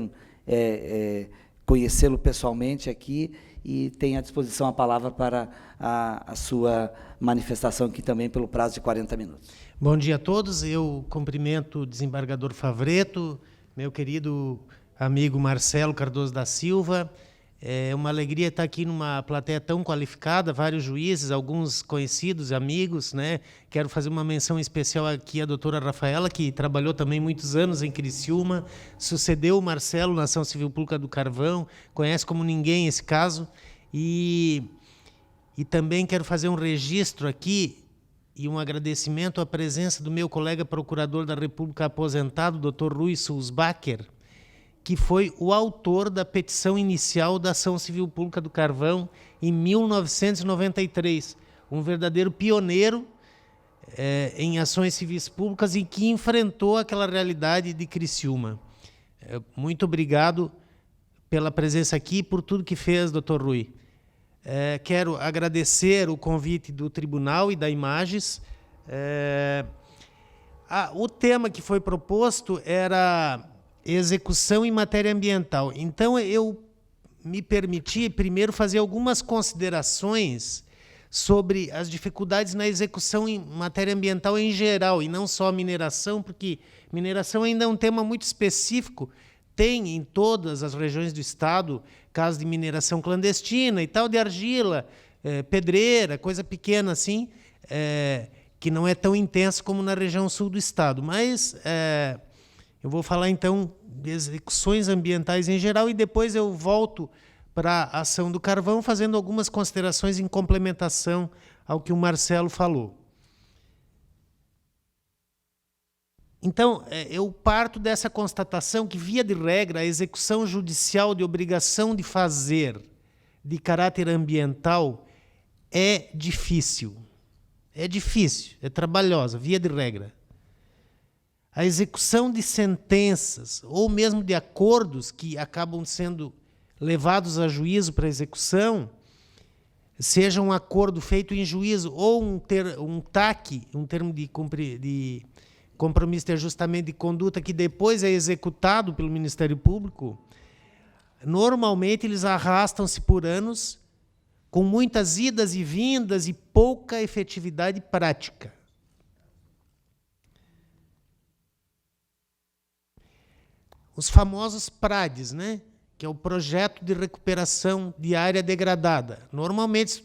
conhecê-lo pessoalmente aqui, e tenho à disposição a palavra para a sua manifestação aqui também pelo prazo de 40 minutos. Bom dia a todos, eu cumprimento o desembargador Favretto, meu querido amigo Marcelo Cardoso da Silva. É uma alegria estar aqui numa plateia tão qualificada, vários juízes, alguns conhecidos, amigos, né? Quero fazer uma menção especial aqui à doutora Rafaela, que trabalhou também muitos anos em Criciúma, sucedeu o Marcelo na Ação Civil Pública do Carvão, conhece como ninguém esse caso, e também quero fazer um registro aqui e um agradecimento à presença do meu colega procurador da República aposentado, Dr. Rui Sulzbacher, que foi o autor da petição inicial da Ação Civil Pública do Carvão em 1993, um verdadeiro pioneiro em ações civis públicas e que enfrentou aquela realidade de Criciúma. Muito obrigado pela presença aqui e por tudo que fez, Dr. Rui. Quero agradecer o convite do Tribunal e da Imagens. O tema que foi proposto era execução em matéria ambiental. Então, eu me permiti primeiro fazer algumas considerações sobre as dificuldades na execução em matéria ambiental em geral, e não só a mineração, porque mineração ainda é um tema muito específico. Tem em todas as regiões do Estado casos de mineração clandestina e tal, de argila, pedreira, coisa pequena assim, que não é tão intenso como na região sul do estado. Mas eu vou falar, então, de execuções ambientais em geral e depois eu volto para a ação do carvão, fazendo algumas considerações em complementação ao que o Marcelo falou. Então, eu parto dessa constatação que, via de regra, a execução judicial de obrigação de fazer de caráter ambiental é difícil. É difícil, é trabalhosa, via de regra. A execução de sentenças ou mesmo de acordos que acabam sendo levados a juízo para execução, seja um acordo feito em juízo ou um TAC, um termo de compromisso de ajustamento de conduta, que depois é executado pelo Ministério Público, normalmente eles arrastam-se por anos, com muitas idas e vindas e pouca efetividade prática. Os famosos PRADs, né? Que é o Projeto de Recuperação de Área Degradada. Normalmente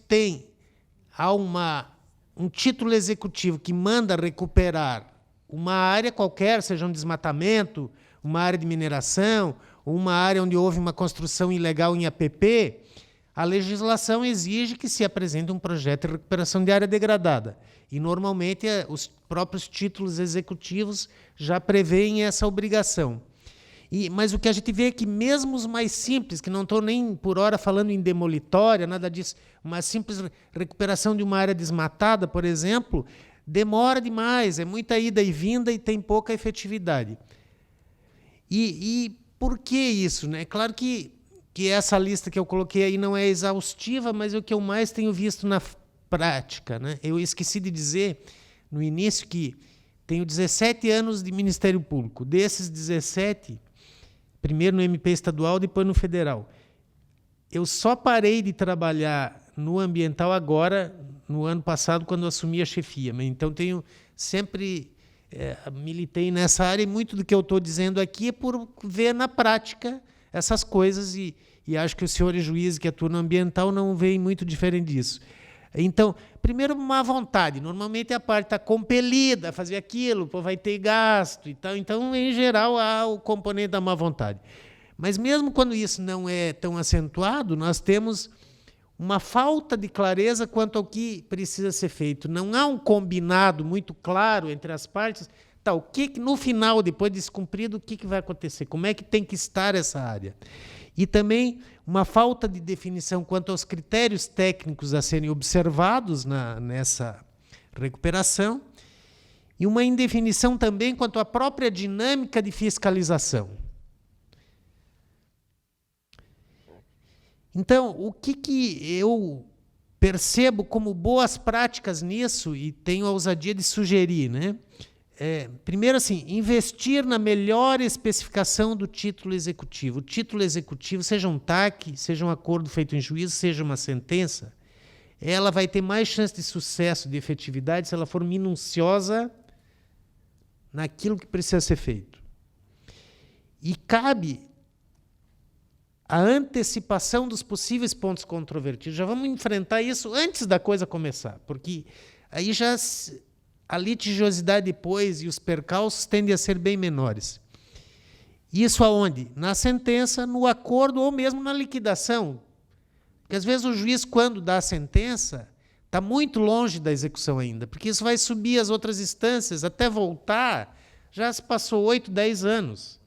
há um título executivo que manda recuperar uma área qualquer, seja um desmatamento, uma área de mineração, ou uma área onde houve uma construção ilegal em APP. A legislação exige que se apresente um projeto de recuperação de área degradada. E, normalmente, os próprios títulos executivos já prevêem essa obrigação. Mas o que a gente vê é que mesmo os mais simples, que não estou nem por hora falando em demolitória, nada disso, uma simples recuperação de uma área desmatada, por exemplo, demora demais, é muita ida e vinda e tem pouca efetividade. E por que isso, né? Claro que essa lista que eu coloquei aí não é exaustiva, mas é o que eu mais tenho visto na prática, né? Eu esqueci de dizer no início que tenho 17 anos de Ministério Público. Desses 17, primeiro no MP estadual, depois no federal. Eu só parei de trabalhar no ambiental agora, no ano passado, quando assumi a chefia. Então, sempre militei nessa área, e muito do que eu estou dizendo aqui é por ver na prática essas coisas, e acho que os senhores juízes que atuam no ambiental não veem muito diferente disso. Então, primeiro, má vontade. Normalmente a parte está compelida a fazer aquilo, vai ter gasto e tal. Então, em geral, há o componente da má vontade. Mas mesmo quando isso não é tão acentuado, nós temos uma falta de clareza quanto ao que precisa ser feito. Não há um combinado muito claro entre as partes. O que no final, depois disso cumprido, o que vai acontecer? Como é que tem que estar essa área? E também uma falta de definição quanto aos critérios técnicos a serem observados nessa recuperação, e uma indefinição também quanto à própria dinâmica de fiscalização. Então, o que eu percebo como boas práticas nisso, e tenho a ousadia de sugerir, né? Primeiro, assim, investir na melhor especificação do título executivo. O título executivo, seja um TAC, seja um acordo feito em juízo, seja uma sentença, ela vai ter mais chance de sucesso, de efetividade, se ela for minuciosa naquilo que precisa ser feito. E cabe a antecipação dos possíveis pontos controvertidos. Já vamos enfrentar isso antes da coisa começar, porque aí já a litigiosidade depois e os percalços tendem a ser bem menores. Isso aonde? Na sentença, no acordo ou mesmo na liquidação. Porque, às vezes, o juiz, quando dá a sentença, está muito longe da execução ainda, porque isso vai subir as outras instâncias, até voltar, já se passou 8, 10 anos.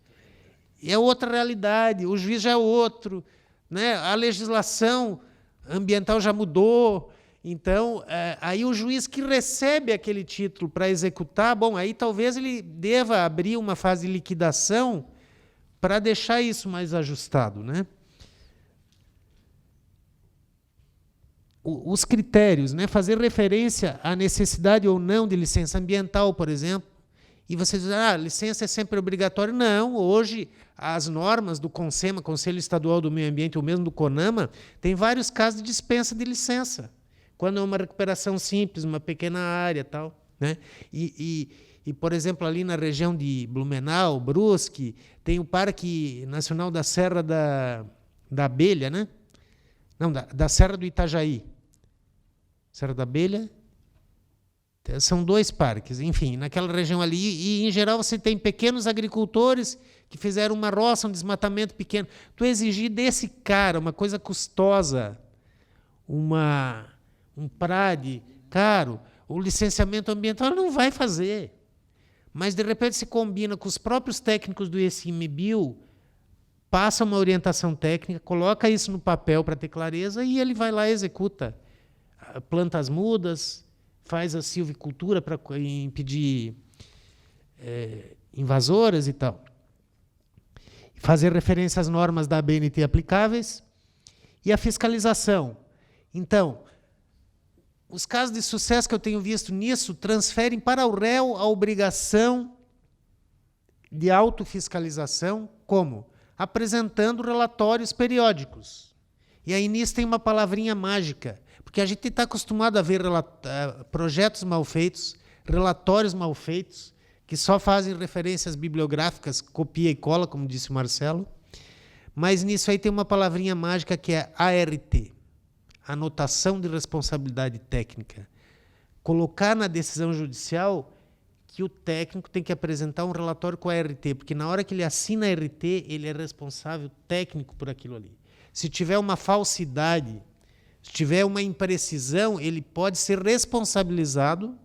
É outra realidade, o juiz já é outro, né? A legislação ambiental já mudou. Então, aí o juiz que recebe aquele título para executar, aí talvez ele deva abrir uma fase de liquidação para deixar isso mais ajustado, né? Os critérios, né? Fazer referência à necessidade ou não de licença ambiental, por exemplo. E você diz, licença é sempre obrigatória. Não, hoje as normas do CONSEMA, Conselho Estadual do Meio Ambiente, ou mesmo do CONAMA, tem vários casos de dispensa de licença, quando é uma recuperação simples, uma pequena área, tal, né? E, por exemplo, ali na região de Blumenau, Brusque, tem o Parque Nacional da Serra da Abelha, né? Não, da Serra do Itajaí. Serra da Abelha? São 2 parques, enfim, naquela região ali. E, em geral, você tem pequenos agricultores que fizeram uma roça, um desmatamento pequeno. Tu exigir desse cara uma coisa custosa, um PRAD caro, o licenciamento ambiental não vai fazer. Mas, de repente, se combina com os próprios técnicos do ICMBio, passa uma orientação técnica, coloca isso no papel para ter clareza e ele vai lá e executa. Planta as mudas, faz a silvicultura para impedir invasoras e tal. Fazer referência às normas da ABNT aplicáveis e a fiscalização. Então, os casos de sucesso que eu tenho visto nisso transferem para o réu a obrigação de autofiscalização, como? Apresentando relatórios periódicos. E aí nisso tem uma palavrinha mágica, porque a gente está acostumado a ver projetos mal feitos, relatórios mal feitos, que só fazem referências bibliográficas, copia e cola, como disse o Marcelo, mas nisso aí tem uma palavrinha mágica que é ART, anotação de responsabilidade técnica. Colocar na decisão judicial que o técnico tem que apresentar um relatório com a ART, porque na hora que ele assina a ART, ele é responsável técnico por aquilo ali. Se tiver uma falsidade, se tiver uma imprecisão, ele pode ser responsabilizado,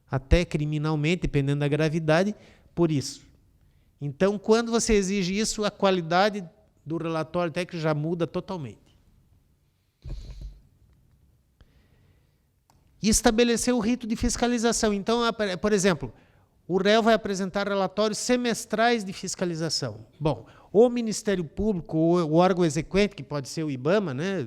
até criminalmente, dependendo da gravidade, por isso. Então, quando você exige isso, a qualidade do relatório técnico já muda totalmente. E estabelecer o rito de fiscalização. Então, por exemplo, o réu vai apresentar relatórios semestrais de fiscalização. Bom, o Ministério Público, ou o órgão exequente, que pode ser o IBAMA, né?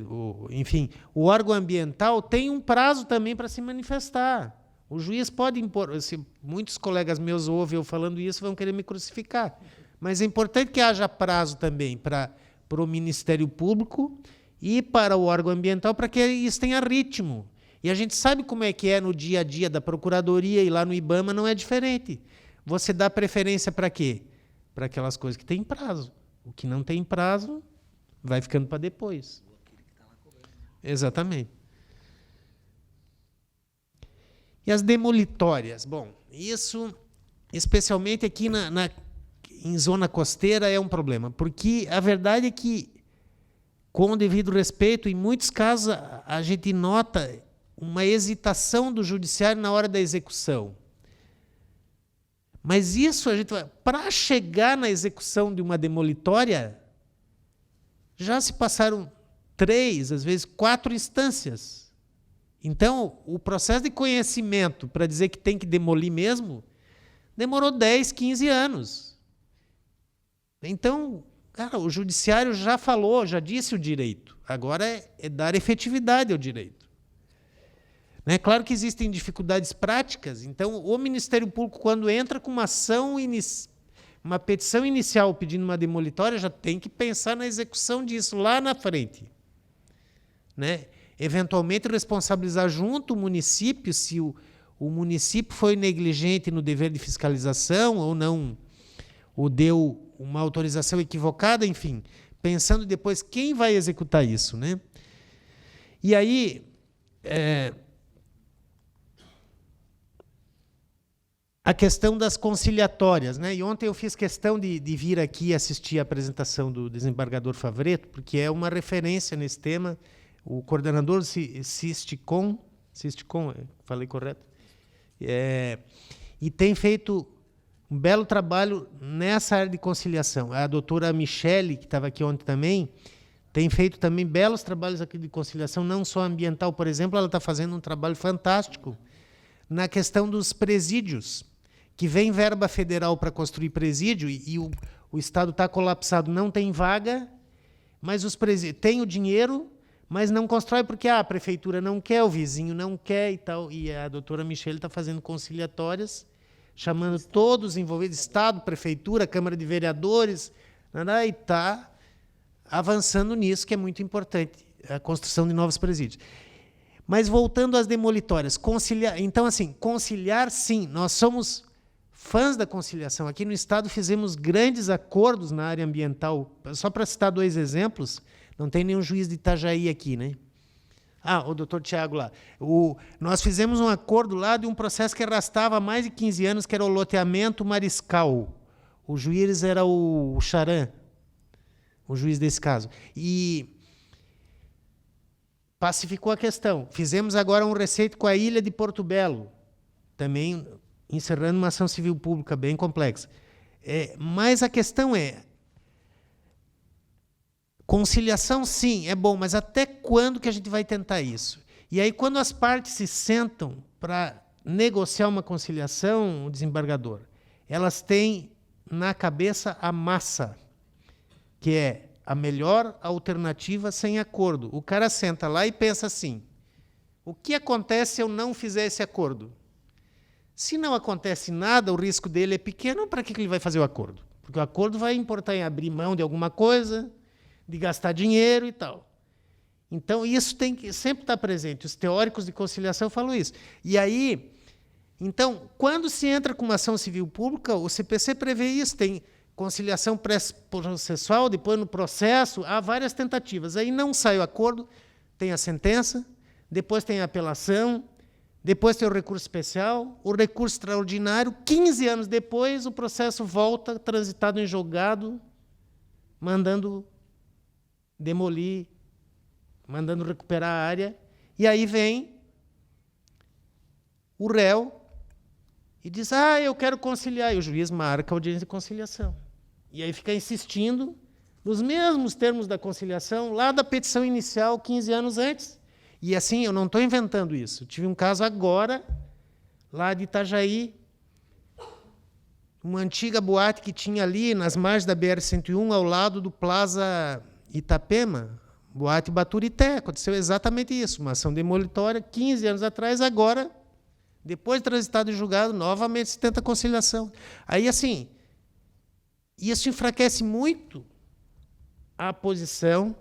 Enfim, o órgão ambiental tem um prazo também para se manifestar. O juiz pode impor, se muitos colegas meus ouvem eu falando isso, vão querer me crucificar. Mas é importante que haja prazo também para o Ministério Público e para o órgão ambiental, para que isso tenha ritmo. E a gente sabe como é que é no dia a dia da Procuradoria e lá no IBAMA não é diferente. Você dá preferência para quê? Para aquelas coisas que têm prazo. O que não tem prazo vai ficando para depois. Exatamente. E as demolitórias? Bom, isso, especialmente aqui em zona costeira, é um problema, porque a verdade é que, com o devido respeito, em muitos casos a gente nota uma hesitação do judiciário na hora da execução. Mas isso, para chegar na execução de uma demolitória, já se passaram 3, às vezes 4 instâncias. Então, o processo de conhecimento para dizer que tem que demolir mesmo demorou 10, 15 anos. Então, cara, o judiciário já falou, já disse o direito. Agora é dar efetividade ao direito. Né? Claro que existem dificuldades práticas. Então, o Ministério Público, quando entra com uma ação, uma petição inicial pedindo uma demolitória, já tem que pensar na execução disso lá na frente. Né? Eventualmente responsabilizar junto o município se o município foi negligente no dever de fiscalização ou não, ou deu uma autorização equivocada, enfim, pensando depois quem vai executar isso. Né? E aí, a questão das conciliatórias. Né? E ontem eu fiz questão de vir aqui assistir a apresentação do desembargador Favretto, porque é uma referência nesse tema. O coordenador Cisticom, falei correto? E tem feito um belo trabalho nessa área de conciliação. A doutora Michele, que estava aqui ontem também, tem feito também belos trabalhos aqui de conciliação, não só ambiental, por exemplo, ela está fazendo um trabalho fantástico na questão dos presídios, que vem verba federal para construir presídio e o Estado está colapsado, não tem vaga, mas os presídios têm o dinheiro, mas não constrói porque a prefeitura não quer, o vizinho não quer e tal. E a doutora Michele está fazendo conciliatórias, chamando todos os envolvidos, Estado, Prefeitura, Câmara de Vereadores, e está avançando nisso, que é muito importante, a construção de novos presídios. Mas voltando às demolitórias, então, assim, conciliar, sim, nós somos fãs da conciliação. Aqui no Estado fizemos grandes acordos na área ambiental. Só para citar 2 exemplos, não tem nenhum juiz de Itajaí aqui, né? O doutor Tiago lá. Nós fizemos um acordo lá de um processo que arrastava há mais de 15 anos, que era o loteamento Mariscal. O juiz era o Charan, o juiz desse caso. E pacificou a questão. Fizemos agora um receito com a ilha de Porto Belo, também encerrando uma ação civil pública bem complexa. Mas a questão é, conciliação, sim, é bom, mas até quando que a gente vai tentar isso? E aí, quando as partes se sentam para negociar uma conciliação, o desembargador, elas têm na cabeça a massa, que é a melhor alternativa sem acordo. O cara senta lá e pensa assim, o que acontece se eu não fizer esse acordo? Se não acontece nada, o risco dele é pequeno, para que ele vai fazer o acordo? Porque o acordo vai importar em abrir mão de alguma coisa, de gastar dinheiro e tal. Então, isso tem que sempre estar presente. Os teóricos de conciliação falam isso. E aí, então, quando se entra com uma ação civil pública, o CPC prevê isso, tem conciliação pré-processual, depois no processo, há várias tentativas. Aí não sai o acordo, tem a sentença, depois tem a apelação, depois tem o recurso especial, o recurso extraordinário, 15 anos depois o processo volta, transitado em julgado, mandando demolir, mandando recuperar a área, e aí vem o réu e diz, eu quero conciliar, e o juiz marca a audiência de conciliação. E aí fica insistindo nos mesmos termos da conciliação, lá da petição inicial, 15 anos antes. E assim, eu não estou inventando isso. Eu tive um caso agora, lá de Itajaí, uma antiga boate que tinha ali, nas margens da BR-101, ao lado do Plaza Itapema, boate Baturité. Aconteceu exatamente isso, uma ação demolitória, 15 anos atrás, agora, depois de transitado em julgado, novamente se tenta conciliação. Aí, assim, isso enfraquece muito a posição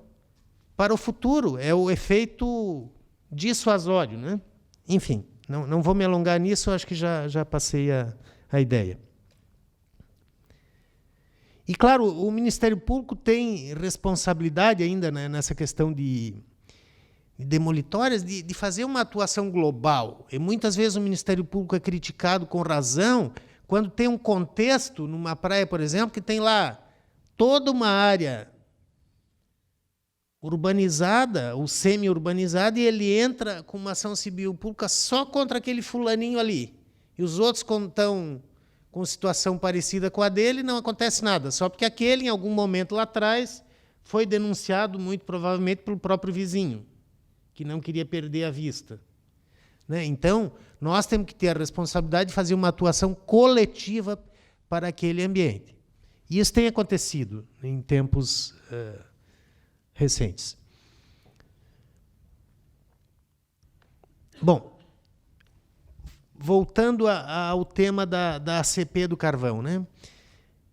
para o futuro, é o efeito dissuasório, né? Enfim, não vou me alongar nisso, acho que já passei a ideia. E, claro, o Ministério Público tem responsabilidade ainda, né, nessa questão de demolitórias, de fazer uma atuação global. E muitas vezes o Ministério Público é criticado com razão quando tem um contexto, numa praia, por exemplo, que tem lá toda uma área urbanizada, ou semi-urbanizada, e ele entra com uma ação civil pública só contra aquele fulaninho ali. E os outros, quando estão com situação parecida com a dele, não acontece nada, só porque aquele, em algum momento lá atrás, foi denunciado, muito provavelmente, pelo próprio vizinho, que não queria perder a vista. Né? Então, nós temos que ter a responsabilidade de fazer uma atuação coletiva para aquele ambiente. E isso tem acontecido em tempos recentes. Bom, voltando ao tema da ACP do carvão, né?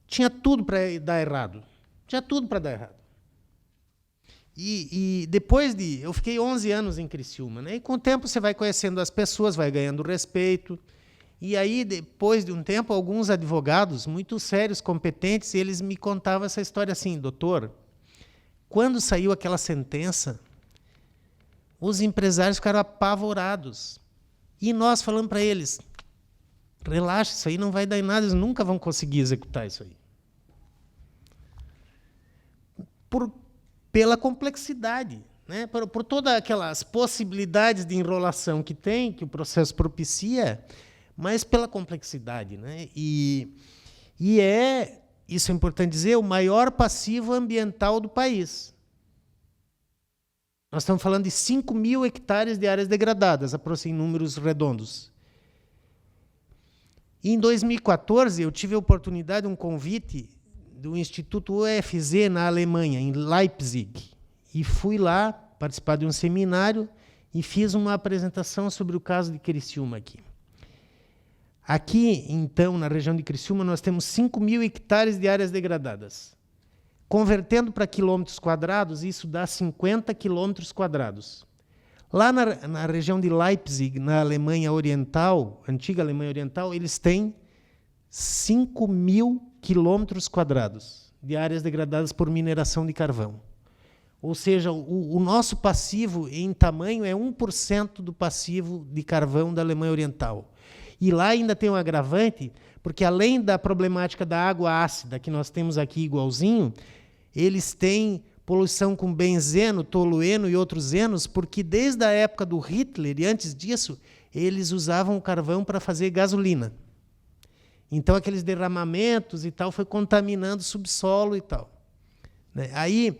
Tinha tudo para dar errado. Tinha tudo para dar errado. E depois eu fiquei 11 anos em Criciúma, né? E com o tempo você vai conhecendo as pessoas, vai ganhando respeito. E aí, depois de um tempo, alguns advogados muito sérios, competentes, eles me contavam essa história assim, doutor, quando saiu aquela sentença, os empresários ficaram apavorados. E nós falamos para eles, relaxa, isso aí não vai dar em nada, eles nunca vão conseguir executar isso aí. Pela complexidade, né? por todas aquelas possibilidades de enrolação que tem, que o processo propicia, mas pela complexidade. Né? E isso é importante dizer, o maior passivo ambiental do país. Nós estamos falando de 5.000 hectares de áreas degradadas, em números redondos. E em 2014, eu tive a oportunidade, um convite do Instituto UFZ na Alemanha, em Leipzig. E fui lá participar de um seminário e fiz uma apresentação sobre o caso de Criciúma aqui. Aqui, então, na região de Criciúma, nós temos 5.000 hectares de áreas degradadas. Convertendo para quilômetros quadrados, isso dá 50 quilômetros quadrados. Lá na região de Leipzig, na Alemanha Oriental, antiga Alemanha Oriental, eles têm 5.000 quilômetros quadrados de áreas degradadas por mineração de carvão. Ou seja, o nosso passivo em tamanho é 1% do passivo de carvão da Alemanha Oriental. E lá ainda tem um agravante, porque além da problemática da água ácida, que nós temos aqui igualzinho, eles têm poluição com benzeno, tolueno e outros enos, porque desde a época do Hitler e antes disso, eles usavam o carvão para fazer gasolina. Então, aqueles derramamentos e tal foi contaminando o subsolo e tal. Aí,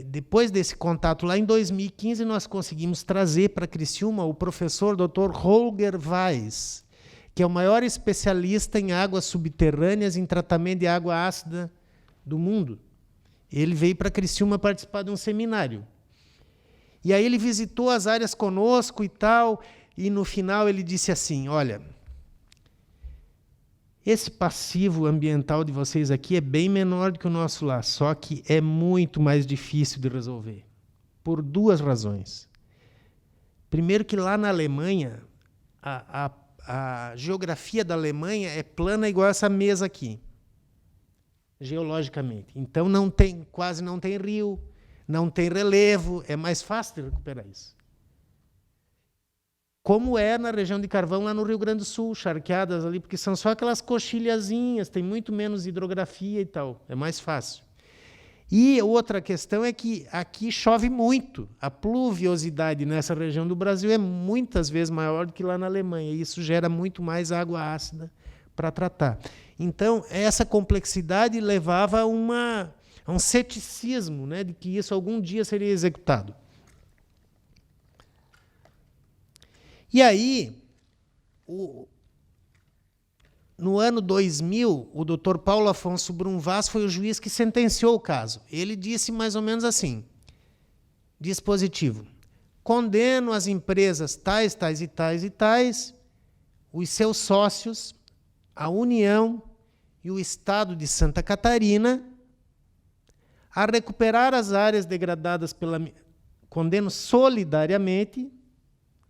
depois desse contato, lá em 2015, nós conseguimos trazer para Criciúma o professor Dr. Holger Weiss, que é o maior especialista em águas subterrâneas, em tratamento de água ácida do mundo. Ele veio para Criciúma participar de um seminário. E aí ele visitou as áreas conosco e tal, e no final ele disse assim, olha, esse passivo ambiental de vocês aqui é bem menor do que o nosso lá, só que é muito mais difícil de resolver, por duas razões. Primeiro que lá na Alemanha, a geografia da Alemanha é plana igual essa mesa aqui, geologicamente. Então quase não tem rio, não tem relevo, é mais fácil de recuperar isso. Como é na região de carvão lá no Rio Grande do Sul, charqueadas ali, porque são só aquelas coxilhazinhas, tem muito menos hidrografia e tal, é mais fácil. E outra questão é que aqui chove muito, a pluviosidade nessa região do Brasil é muitas vezes maior do que lá na Alemanha, e isso gera muito mais água ácida para tratar. Então, essa complexidade levava a um ceticismo, né, de que isso algum dia seria executado. E aí, no ano 2000, o Dr. Paulo Afonso Brum Vaz foi o juiz que sentenciou o caso. Ele disse mais ou menos assim, dispositivo, condeno as empresas tais, tais e tais e tais, os seus sócios, a União e o Estado de Santa Catarina a recuperar as áreas degradadas pela... Condeno solidariamente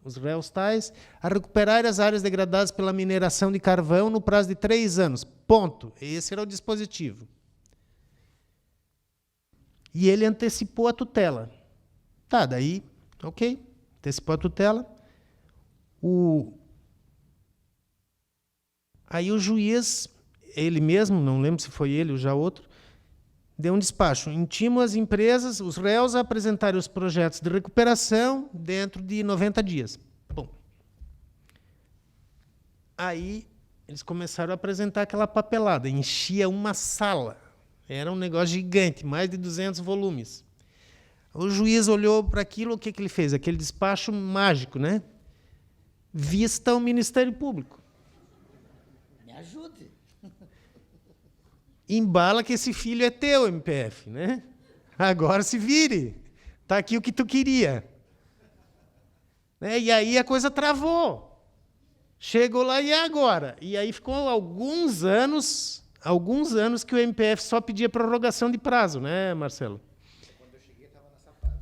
os réus tais, a recuperar as áreas degradadas pela mineração de carvão no prazo de 3 anos. Ponto. Esse era o dispositivo. E ele antecipou a tutela. Tá, daí, ok, antecipou a tutela. Aí o juiz, ele mesmo, não lembro se foi ele ou já outro, deu um despacho. Intimo as empresas, os réus, a apresentarem os projetos de recuperação dentro de 90 dias. Bom. Aí eles começaram a apresentar aquela papelada. Enchia uma sala. Era um negócio gigante, mais de 200 volumes. O juiz olhou para aquilo, o que ele fez? Aquele despacho mágico, né? Vista ao Ministério Público. Me ajude. Embala que esse filho é teu, MPF, né? Agora se vire. Está aqui o que tu queria. E aí a coisa travou. Chegou lá e agora? E aí ficou alguns anos que o MPF só pedia prorrogação de prazo, né, Marcelo? Quando eu cheguei, estava nessa fase.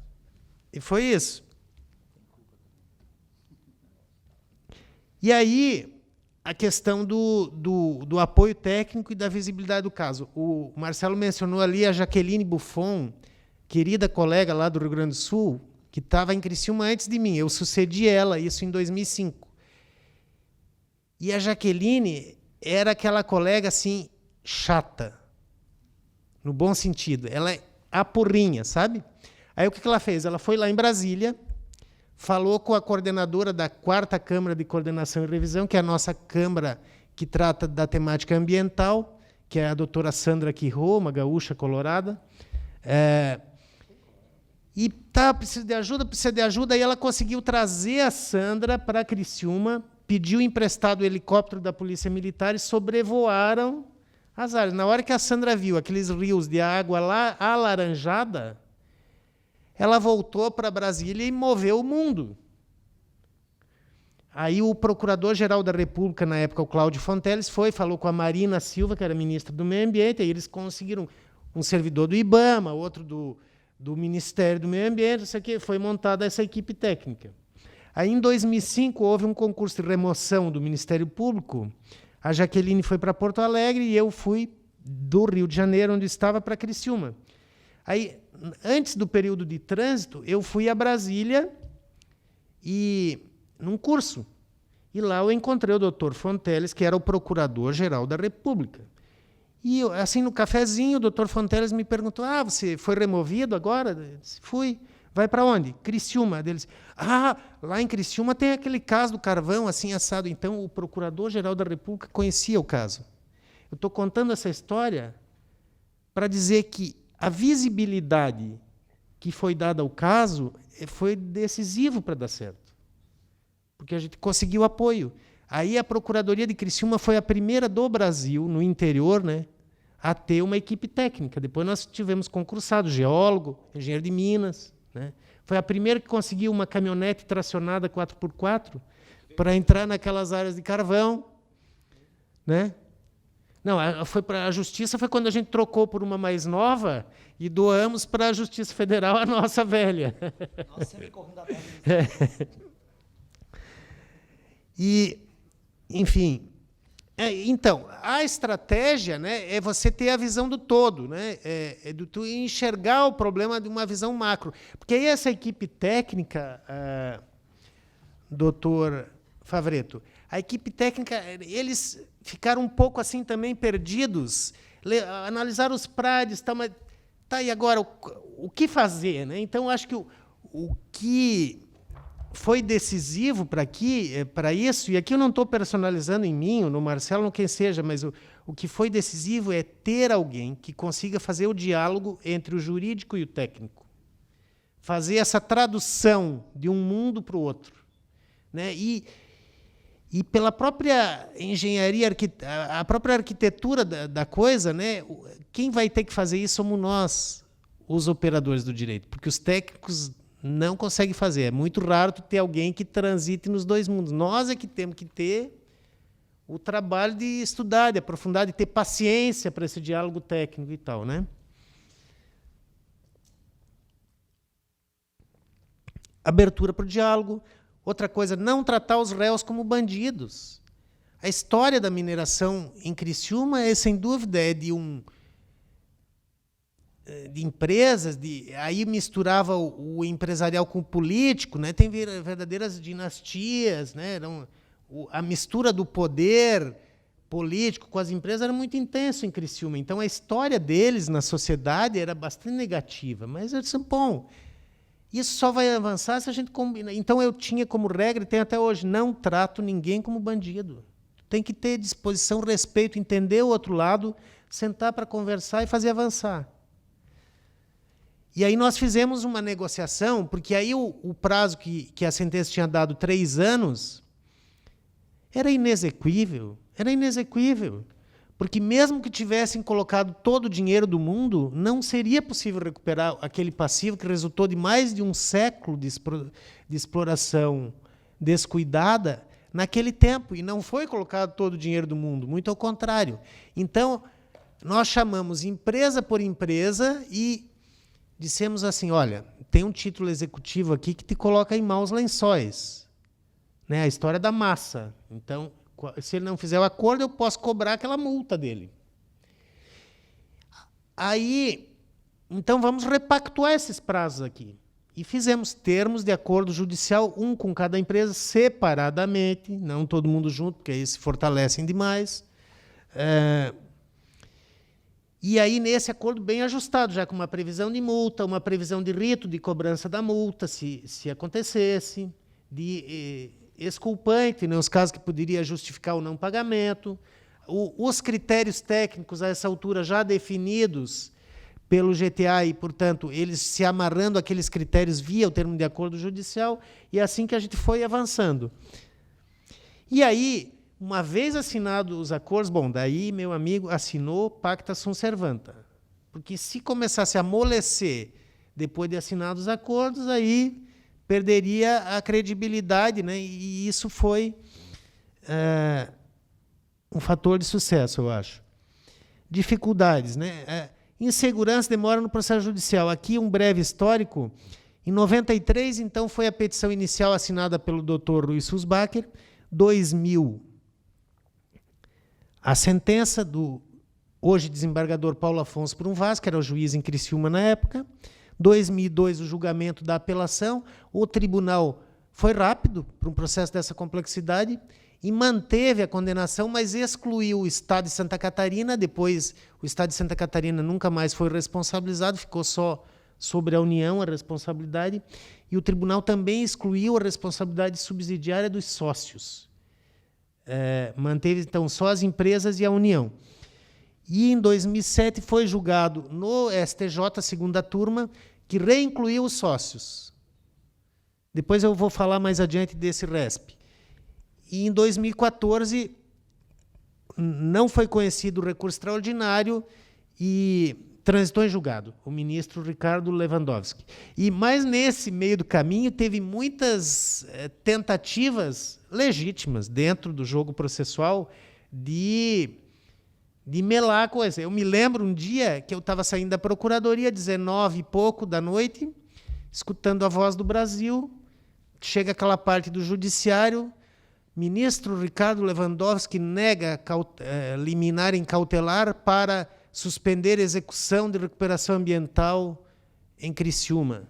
E foi isso. E aí... a questão do apoio técnico e da visibilidade do caso. O Marcelo mencionou ali a Jaqueline Buffon, querida colega lá do Rio Grande do Sul, que estava em Criciúma antes de mim. Eu sucedi ela, isso em 2005. E a Jaqueline era aquela colega assim, chata, no bom sentido. Ela é a porrinha, sabe? Aí o que ela fez? Ela foi lá em Brasília, falou com a coordenadora da 4ª Câmara de Coordenação e Revisão, que é a nossa Câmara que trata da temática ambiental, que é a doutora Sandra Quirô, uma gaúcha colorada. E precisa de ajuda, e ela conseguiu trazer a Sandra para Criciúma, pediu emprestado o helicóptero da Polícia Militar e sobrevoaram as áreas. Na hora que a Sandra viu aqueles rios de água lá alaranjada, ela voltou para Brasília e moveu o mundo. Aí o Procurador-Geral da República, na época, o Cláudio Fonteles, falou com a Marina Silva, que era ministra do Meio Ambiente, aí eles conseguiram um servidor do IBAMA, outro do Ministério do Meio Ambiente, isso aqui, foi montada essa equipe técnica. Aí, em 2005, houve um concurso de remoção do Ministério Público, a Jaqueline foi para Porto Alegre e eu fui do Rio de Janeiro, onde estava, para Criciúma. Aí, antes do período de trânsito, eu fui a Brasília num curso. E lá eu encontrei o doutor Fonteles, que era o Procurador-Geral da República. E, assim, no cafezinho, o doutor Fonteles me perguntou, você foi removido agora? Eu disse, fui. Vai para onde? Criciúma. Eles, lá em Criciúma tem aquele caso do carvão, assim, assado. Então, o Procurador-Geral da República conhecia o caso. Eu estou contando essa história para dizer que a visibilidade que foi dada ao caso foi decisivo para dar certo. Porque a gente conseguiu apoio. Aí a Procuradoria de Criciúma foi a primeira do Brasil, no interior, né, a ter uma equipe técnica. Depois nós tivemos concursado, geólogo, engenheiro de Minas. Né? Foi a primeira que conseguiu uma caminhonete tracionada 4x4 para entrar naquelas áreas de carvão. Né? Não, a Justiça foi quando a gente trocou por uma mais nova e doamos para a Justiça Federal a nossa velha. Nós sempre correndo atrás. E, enfim, então, a estratégia, né, é você ter a visão do todo, né, de tu enxergar o problema de uma visão macro. Porque aí essa equipe técnica, doutor Favretto, a equipe técnica, eles ficaram um pouco assim também perdidos, analisaram os prédios, mas e agora o que fazer? Né? Então, acho que o que foi decisivo para isso, e aqui eu não estou personalizando em mim, ou no Marcelo, ou quem seja, mas o que foi decisivo é ter alguém que consiga fazer o diálogo entre o jurídico e o técnico. Fazer essa tradução de um mundo para o outro. Né? E pela própria engenharia, a própria arquitetura da coisa, né? Quem vai ter que fazer isso somos nós, os operadores do direito, porque os técnicos não consegue fazer. É muito raro tu ter alguém que transite nos dois mundos. Nós é que temos que ter o trabalho de estudar, de aprofundar, de ter paciência para esse diálogo técnico e tal. Né? Abertura para o diálogo. Outra coisa, não tratar os réus como bandidos. A história da mineração em Criciúma, sem dúvida, é de empresas, aí misturava o empresarial com o político, né? Tem verdadeiras dinastias, né? A mistura do poder político com as empresas era muito intenso em Criciúma. Então, a história deles na sociedade era bastante negativa. Mas eu disse, bom, isso só vai avançar se a gente combina. Então, eu tinha como regra, e tenho até hoje, não trato ninguém como bandido. Tem que ter disposição, respeito, entender o outro lado, sentar para conversar e fazer avançar. E aí nós fizemos uma negociação, porque aí o prazo que a sentença tinha dado 3 anos era inexequível. Era inexequível. Porque mesmo que tivessem colocado todo o dinheiro do mundo, não seria possível recuperar aquele passivo que resultou de mais de um século de exploração descuidada naquele tempo. E não foi colocado todo o dinheiro do mundo, muito ao contrário. Então, nós chamamos empresa por empresa e dissemos assim, olha, tem um título executivo aqui que te coloca em maus lençóis. Né? A história da massa. Então, se ele não fizer o acordo, eu posso cobrar aquela multa dele. Aí, então, vamos repactuar esses prazos aqui. E fizemos termos de acordo judicial, um com cada empresa, separadamente, não todo mundo junto, porque aí se fortalecem demais. E aí, nesse acordo bem ajustado, já com uma previsão de multa, uma previsão de rito de cobrança da multa, se acontecesse, de exculpante, nos casos que poderia justificar o não pagamento, os critérios técnicos, a essa altura, já definidos pelo GTA e, portanto, eles se amarrando àqueles critérios via o termo de acordo judicial, e é assim que a gente foi avançando. E aí, uma vez assinados os acordos, bom, daí, meu amigo, assinou pacta sunt servanda. Porque se começasse a amolecer depois de assinados os acordos, aí perderia a credibilidade, né? E isso foi um fator de sucesso, eu acho. Dificuldades, né? Insegurança, demora no processo judicial. Aqui um breve histórico. Em 93, então, foi a petição inicial assinada pelo Dr. Rui Sulzbacher. 2000, a sentença do hoje desembargador Paulo Afonso Brum Vaz, que era o juiz em Criciúma na época. 2002, o julgamento da apelação. O tribunal foi rápido para um processo dessa complexidade e manteve a condenação, mas excluiu o Estado de Santa Catarina. Depois, o Estado de Santa Catarina nunca mais foi responsabilizado, ficou só sobre a União a responsabilidade. E o tribunal também excluiu a responsabilidade subsidiária dos sócios. Manteve, então, só as empresas e a União. E, em 2007, foi julgado no STJ, segunda turma, que reincluiu os sócios. Depois eu vou falar mais adiante desse RESP. E, em 2014, não foi conhecido o recurso extraordinário e transitou em julgado, o ministro Ricardo Lewandowski. Mas, nesse meio do caminho, teve muitas tentativas legítimas dentro do jogo processual de melar a coisa. Eu me lembro um dia que eu estava saindo da Procuradoria, 19 e pouco da noite, escutando a Voz do Brasil, chega aquela parte do Judiciário, ministro Ricardo Lewandowski nega liminar em cautelar para suspender execução de recuperação ambiental em Criciúma.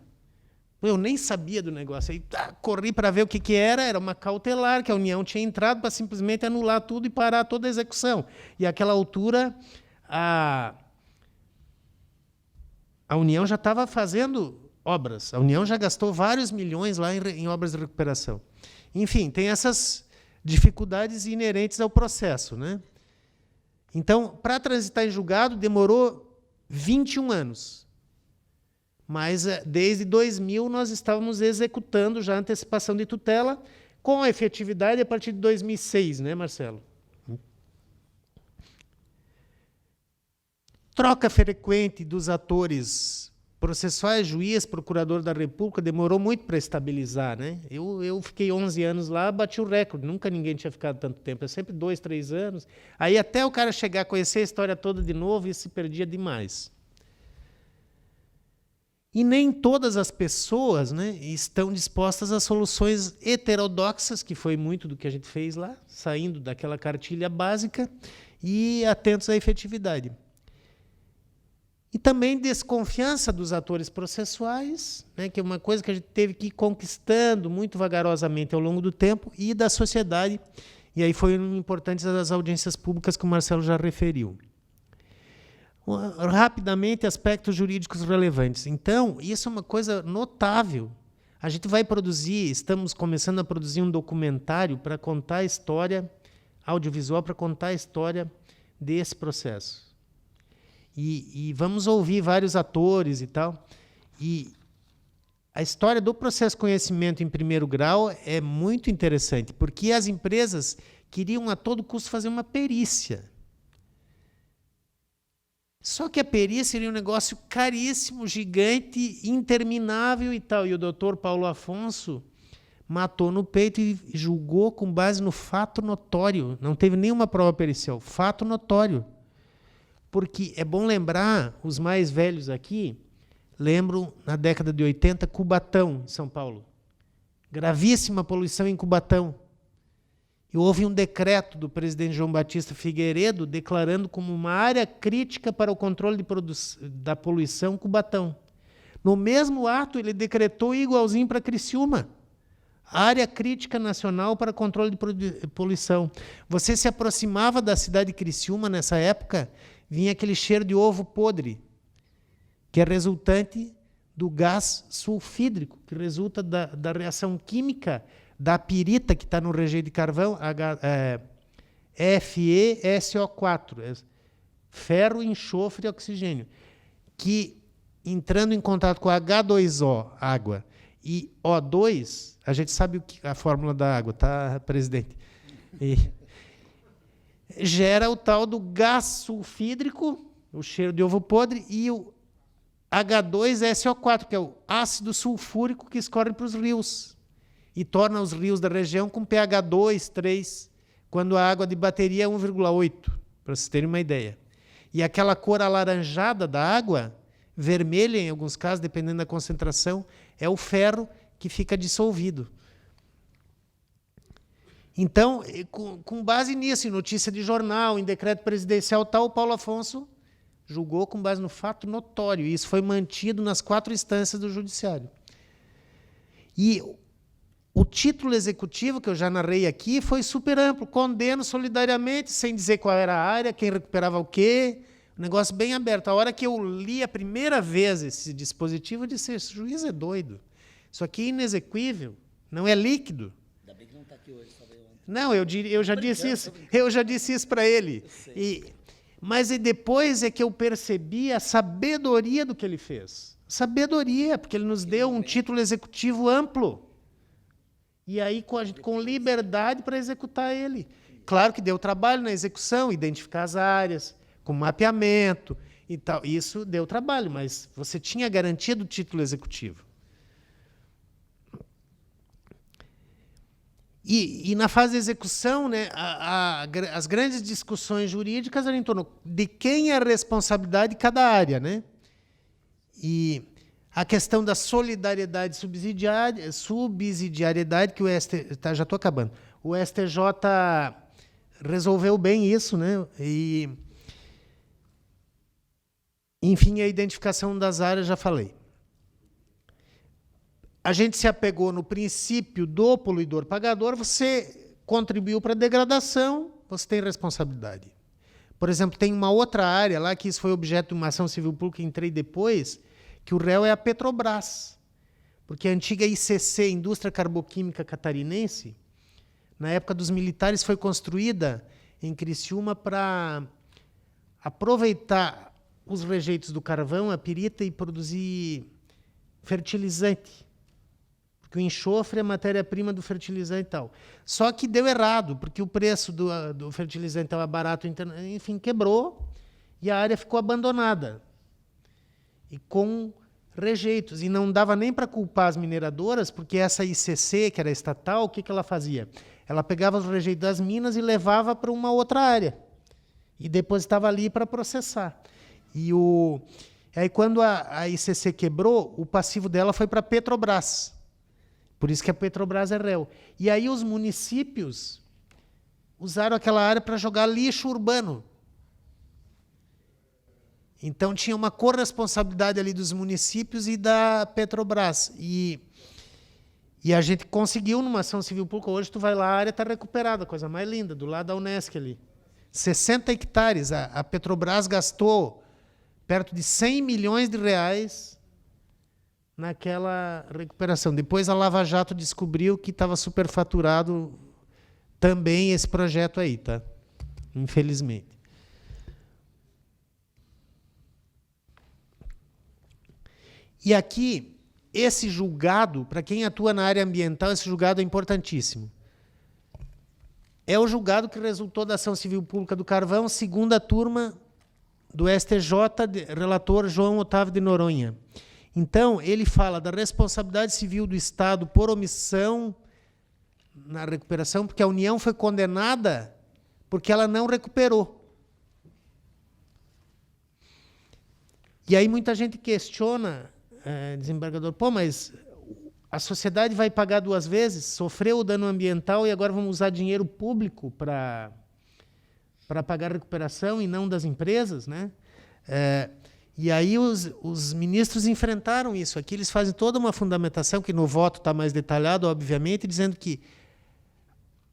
Eu nem sabia do negócio. Aí corri para ver o que era uma cautelar, que a União tinha entrado para simplesmente anular tudo e parar toda a execução. E, àquela altura, a União já estava fazendo obras. A União já gastou vários milhões lá em obras de recuperação. Enfim, tem essas dificuldades inerentes ao processo, né? Então, para transitar em julgado, demorou 21 anos. Mas, desde 2000, nós estávamos executando já a antecipação de tutela, com a efetividade a partir de 2006, né, Marcelo? Troca frequente dos atores processuais, juiz, procurador da República, demorou muito para estabilizar, né? Eu fiquei 11 anos lá, bati o recorde, nunca ninguém tinha ficado tanto tempo, é sempre 2, 3 anos. Aí, até o cara chegar a conhecer a história toda de novo, isso se perdia demais. E nem todas as pessoas, né, estão dispostas a soluções heterodoxas, que foi muito do que a gente fez lá, saindo daquela cartilha básica e atentos à efetividade. E também desconfiança dos atores processuais, né, que é uma coisa que a gente teve que ir conquistando muito vagarosamente ao longo do tempo, e da sociedade. E aí foram importantes as audiências públicas que o Marcelo já referiu. Rapidamente, aspectos jurídicos relevantes. Então, isso é uma coisa notável. A gente vai produzir, estamos começando a produzir um documentário para contar a história, audiovisual, para contar a história desse processo. E vamos ouvir vários atores e tal. E a história do processo de conhecimento em primeiro grau é muito interessante, porque as empresas queriam a todo custo fazer uma perícia. Só que a perícia seria um negócio caríssimo, gigante, interminável e tal. E o doutor Paulo Afonso matou no peito e julgou com base no fato notório. Não teve nenhuma prova pericial. Fato notório. Porque é bom lembrar, os mais velhos aqui, lembram, na década de 80, Cubatão, em São Paulo. Gravíssima poluição em Cubatão. E houve um decreto do presidente João Batista Figueiredo declarando como uma área crítica para o controle da poluição Cubatão. No mesmo ato, ele decretou igualzinho para Criciúma. Área crítica nacional para controle de poluição. Você se aproximava da cidade de Criciúma nessa época, vinha aquele cheiro de ovo podre, que é resultante do gás sulfídrico, que resulta da reação química da pirita que está no rejeito de carvão, FeSO4, ferro, enxofre e oxigênio, que, entrando em contato com H2O, água, e O2, a gente sabe a fórmula da água, tá, presidente? Gera o tal do gás sulfídrico, o cheiro de ovo podre, e o H2SO4, que é o ácido sulfúrico que escorre para os rios e torna os rios da região com pH 2, 3, quando a água de bateria é 1,8, para vocês terem uma ideia. E aquela cor alaranjada da água, vermelha em alguns casos, dependendo da concentração, é o ferro que fica dissolvido. Então, com base nisso, em notícia de jornal, em decreto presidencial tal, o Paulo Afonso julgou com base no fato notório. E isso foi mantido nas 4 instâncias do Judiciário. E o título executivo, que eu já narrei aqui, foi super amplo. Condeno solidariamente, sem dizer qual era a área, quem recuperava o quê. Um negócio bem aberto. A hora que eu li a primeira vez esse dispositivo, eu disse, esse juiz é doido. Isso aqui é inexequível, não é líquido. Ainda bem que não está aqui hoje, só veio ontem. Não, eu já disse isso para ele. Mas depois é que eu percebi a sabedoria do que ele fez. Sabedoria, porque ele nos deu um título executivo amplo. E aí com liberdade para executar ele. Claro que deu trabalho na execução, identificar as áreas, com mapeamento e tal. Isso deu trabalho, mas você tinha garantia do título executivo. E na fase de execução, né, as grandes discussões jurídicas eram em torno de quem é a responsabilidade de cada área, né? E a questão da solidariedade subsidiariedade, que o STJ... Tá, já estou acabando. O STJ resolveu bem isso, né? E, enfim, a identificação das áreas, já falei. A gente se apegou no princípio do poluidor pagador, você contribuiu para a degradação, você tem responsabilidade. Por exemplo, tem uma outra área lá, que isso foi objeto de uma ação civil pública, que entrei depois, que o réu é a Petrobras. Porque a antiga ICC, Indústria Carboquímica Catarinense, na época dos militares, foi construída em Criciúma para aproveitar os rejeitos do carvão, a pirita, e produzir fertilizante. Porque o enxofre é a matéria-prima do fertilizante e tal. Só que deu errado, porque o preço do fertilizante estava barato, enfim, quebrou, e a área ficou abandonada. E com rejeitos. E não dava nem para culpar as mineradoras, porque essa ICC, que era estatal, o que ela fazia? Ela pegava os rejeitos das minas e levava para uma outra área. E depositava ali para processar. Aí, quando a ICC quebrou, o passivo dela foi para a Petrobras. Por isso que a Petrobras é réu. E aí os municípios usaram aquela área para jogar lixo urbano. Então tinha uma corresponsabilidade ali dos municípios e da Petrobras. E a gente conseguiu numa ação civil pública. Hoje tu vai lá, a área está recuperada, coisa mais linda, do lado da Unesc ali. 60 hectares. A Petrobras gastou perto de 100 milhões de reais naquela recuperação. Depois a Lava Jato descobriu que estava superfaturado também esse projeto aí, tá? Infelizmente. E aqui, esse julgado, para quem atua na área ambiental, esse julgado é importantíssimo. É o julgado que resultou da ação civil pública do carvão, segunda turma do STJ, relator João Otávio de Noronha. Então, ele fala da responsabilidade civil do Estado por omissão na recuperação, porque a União foi condenada porque ela não recuperou. E aí muita gente questiona, desembargador, mas a sociedade vai pagar 2 vezes, sofreu o dano ambiental e agora vamos usar dinheiro público para pagar a recuperação e não das empresas, né? E aí os ministros enfrentaram isso. Aqui eles fazem toda uma fundamentação, que no voto está mais detalhado, obviamente, dizendo que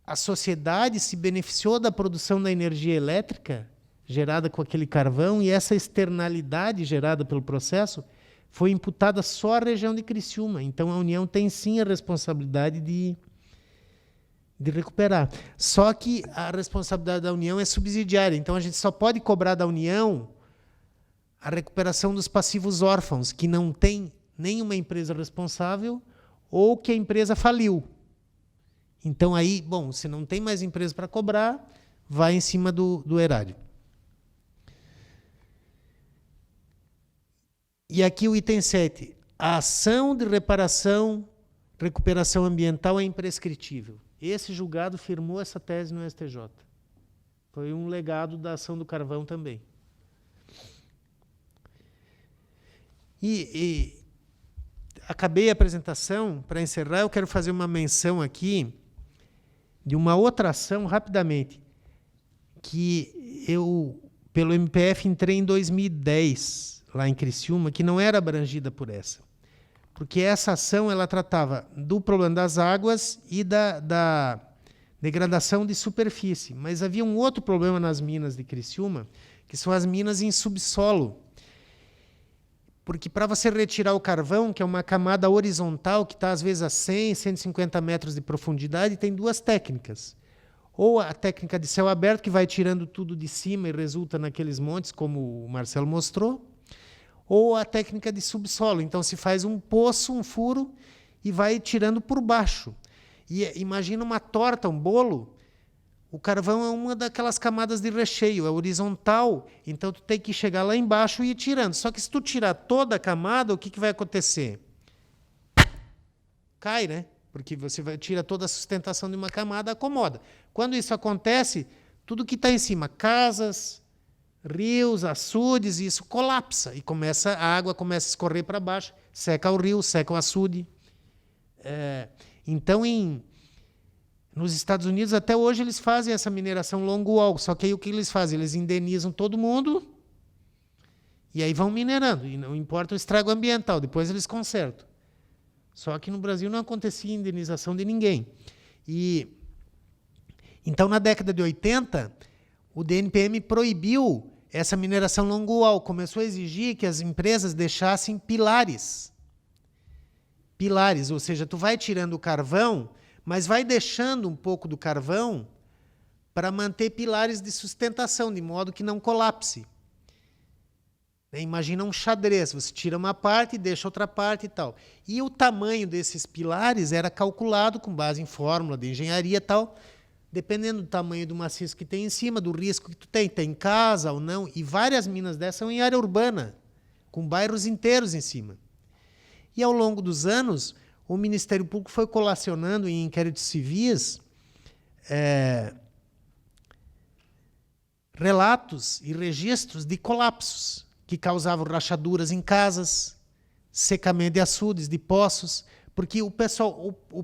a sociedade se beneficiou da produção da energia elétrica gerada com aquele carvão, e essa externalidade gerada pelo processo foi imputada só à região de Criciúma. Então a União tem sim a responsabilidade de recuperar. Só que a responsabilidade da União é subsidiária. Então a gente só pode cobrar da União a recuperação dos passivos órfãos, que não tem nenhuma empresa responsável ou que a empresa faliu. Então, aí, bom, se não tem mais empresa para cobrar, vai em cima do erário. E aqui o item 7. A ação de recuperação ambiental é imprescritível. Esse julgado firmou essa tese no STJ. Foi um legado da ação do carvão também. E acabei a apresentação. Para encerrar, eu quero fazer uma menção aqui de uma outra ação, rapidamente, que eu, pelo MPF, entrei em 2010, lá em Criciúma, que não era abrangida por essa. Porque essa ação ela tratava do problema das águas e da degradação de superfície. Mas havia um outro problema nas minas de Criciúma, que são as minas em subsolo. Porque para você retirar o carvão, que é uma camada horizontal, que está às vezes a 100, 150 metros de profundidade, tem duas técnicas. Ou a técnica de céu aberto, que vai tirando tudo de cima e resulta naqueles montes, como o Marcelo mostrou, ou a técnica de subsolo. Então se faz um poço, um furo, e vai tirando por baixo. E imagina uma torta, um bolo. O carvão é uma daquelas camadas de recheio, é horizontal, então tu tem que chegar lá embaixo e ir tirando. Só que se tu tirar toda a camada, o que vai acontecer? Cai, né? Porque você tira toda a sustentação de uma camada, acomoda. Quando isso acontece, tudo que está em cima, casas, rios, açudes, isso colapsa e a água começa a escorrer para baixo, seca o rio, seca o açude. Então, nos Estados Unidos, até hoje, eles fazem essa mineração long wall, só que aí o que eles fazem? Eles indenizam todo mundo e aí vão minerando, e não importa o estrago ambiental, depois eles consertam. Só que no Brasil não acontecia indenização de ninguém. Então, na década de 80, o DNPM proibiu essa mineração long wall, começou a exigir que as empresas deixassem pilares. Pilares, ou seja, tu vai tirando o carvão, mas vai deixando um pouco do carvão para manter pilares de sustentação, de modo que não colapse. Imagina um xadrez, você tira uma parte e deixa outra parte e tal. E o tamanho desses pilares era calculado com base em fórmula de engenharia e tal, dependendo do tamanho do maciço que tem em cima, do risco que tu tem casa ou não, e várias minas dessas são em área urbana, com bairros inteiros em cima. E ao longo dos anos, o Ministério Público foi colacionando em inquéritos civis relatos e registros de colapsos que causavam rachaduras em casas, secamento de açudes, de poços, porque o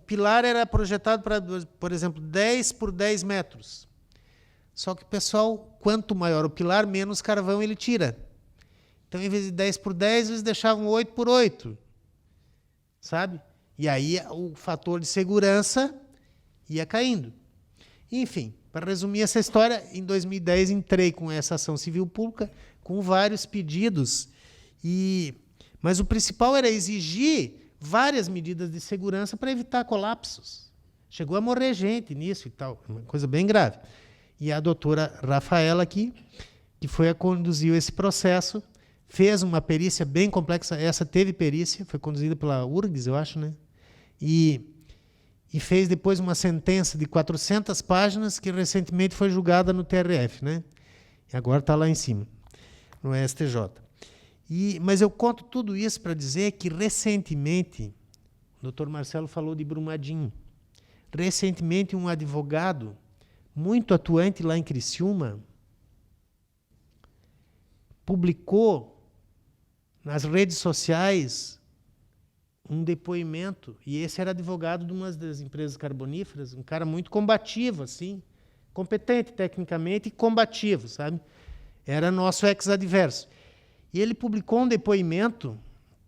pilar era projetado para, por exemplo, 10 por 10 metros. Só que o pessoal, quanto maior o pilar, menos carvão ele tira. Então, em vez de 10 por 10, eles deixavam 8 por 8. Sabe? E aí o fator de segurança ia caindo. Enfim, para resumir essa história, em 2010 entrei com essa ação civil pública, com vários pedidos, mas o principal era exigir várias medidas de segurança para evitar colapsos. Chegou a morrer gente nisso e tal, uma coisa bem grave. E a doutora Rafaela aqui, que foi a que conduziu esse processo, fez uma perícia bem complexa, essa teve perícia, foi conduzida pela URGS, eu acho, né? E fez depois uma sentença de 400 páginas que recentemente foi julgada no TRF, né? E agora está lá em cima, no STJ. Mas eu conto tudo isso para dizer que recentemente, o Dr. Marcelo falou de Brumadinho, recentemente um advogado muito atuante lá em Criciúma publicou nas redes sociais um depoimento, e esse era advogado de uma das empresas carboníferas, um cara muito combativo, assim, competente tecnicamente e combativo, sabe? Era nosso ex-adverso. E ele publicou um depoimento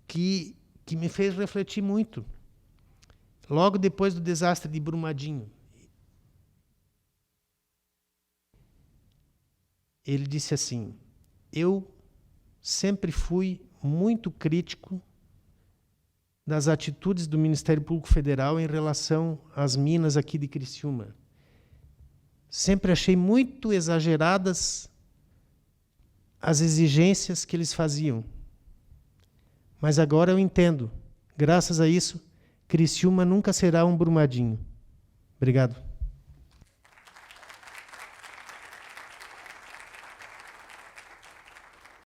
que me fez refletir muito, logo depois do desastre de Brumadinho. Ele disse assim: eu sempre fui muito crítico das atitudes do Ministério Público Federal em relação às minas aqui de Criciúma. Sempre achei muito exageradas as exigências que eles faziam. Mas agora eu entendo. Graças a isso, Criciúma nunca será um Brumadinho. Obrigado.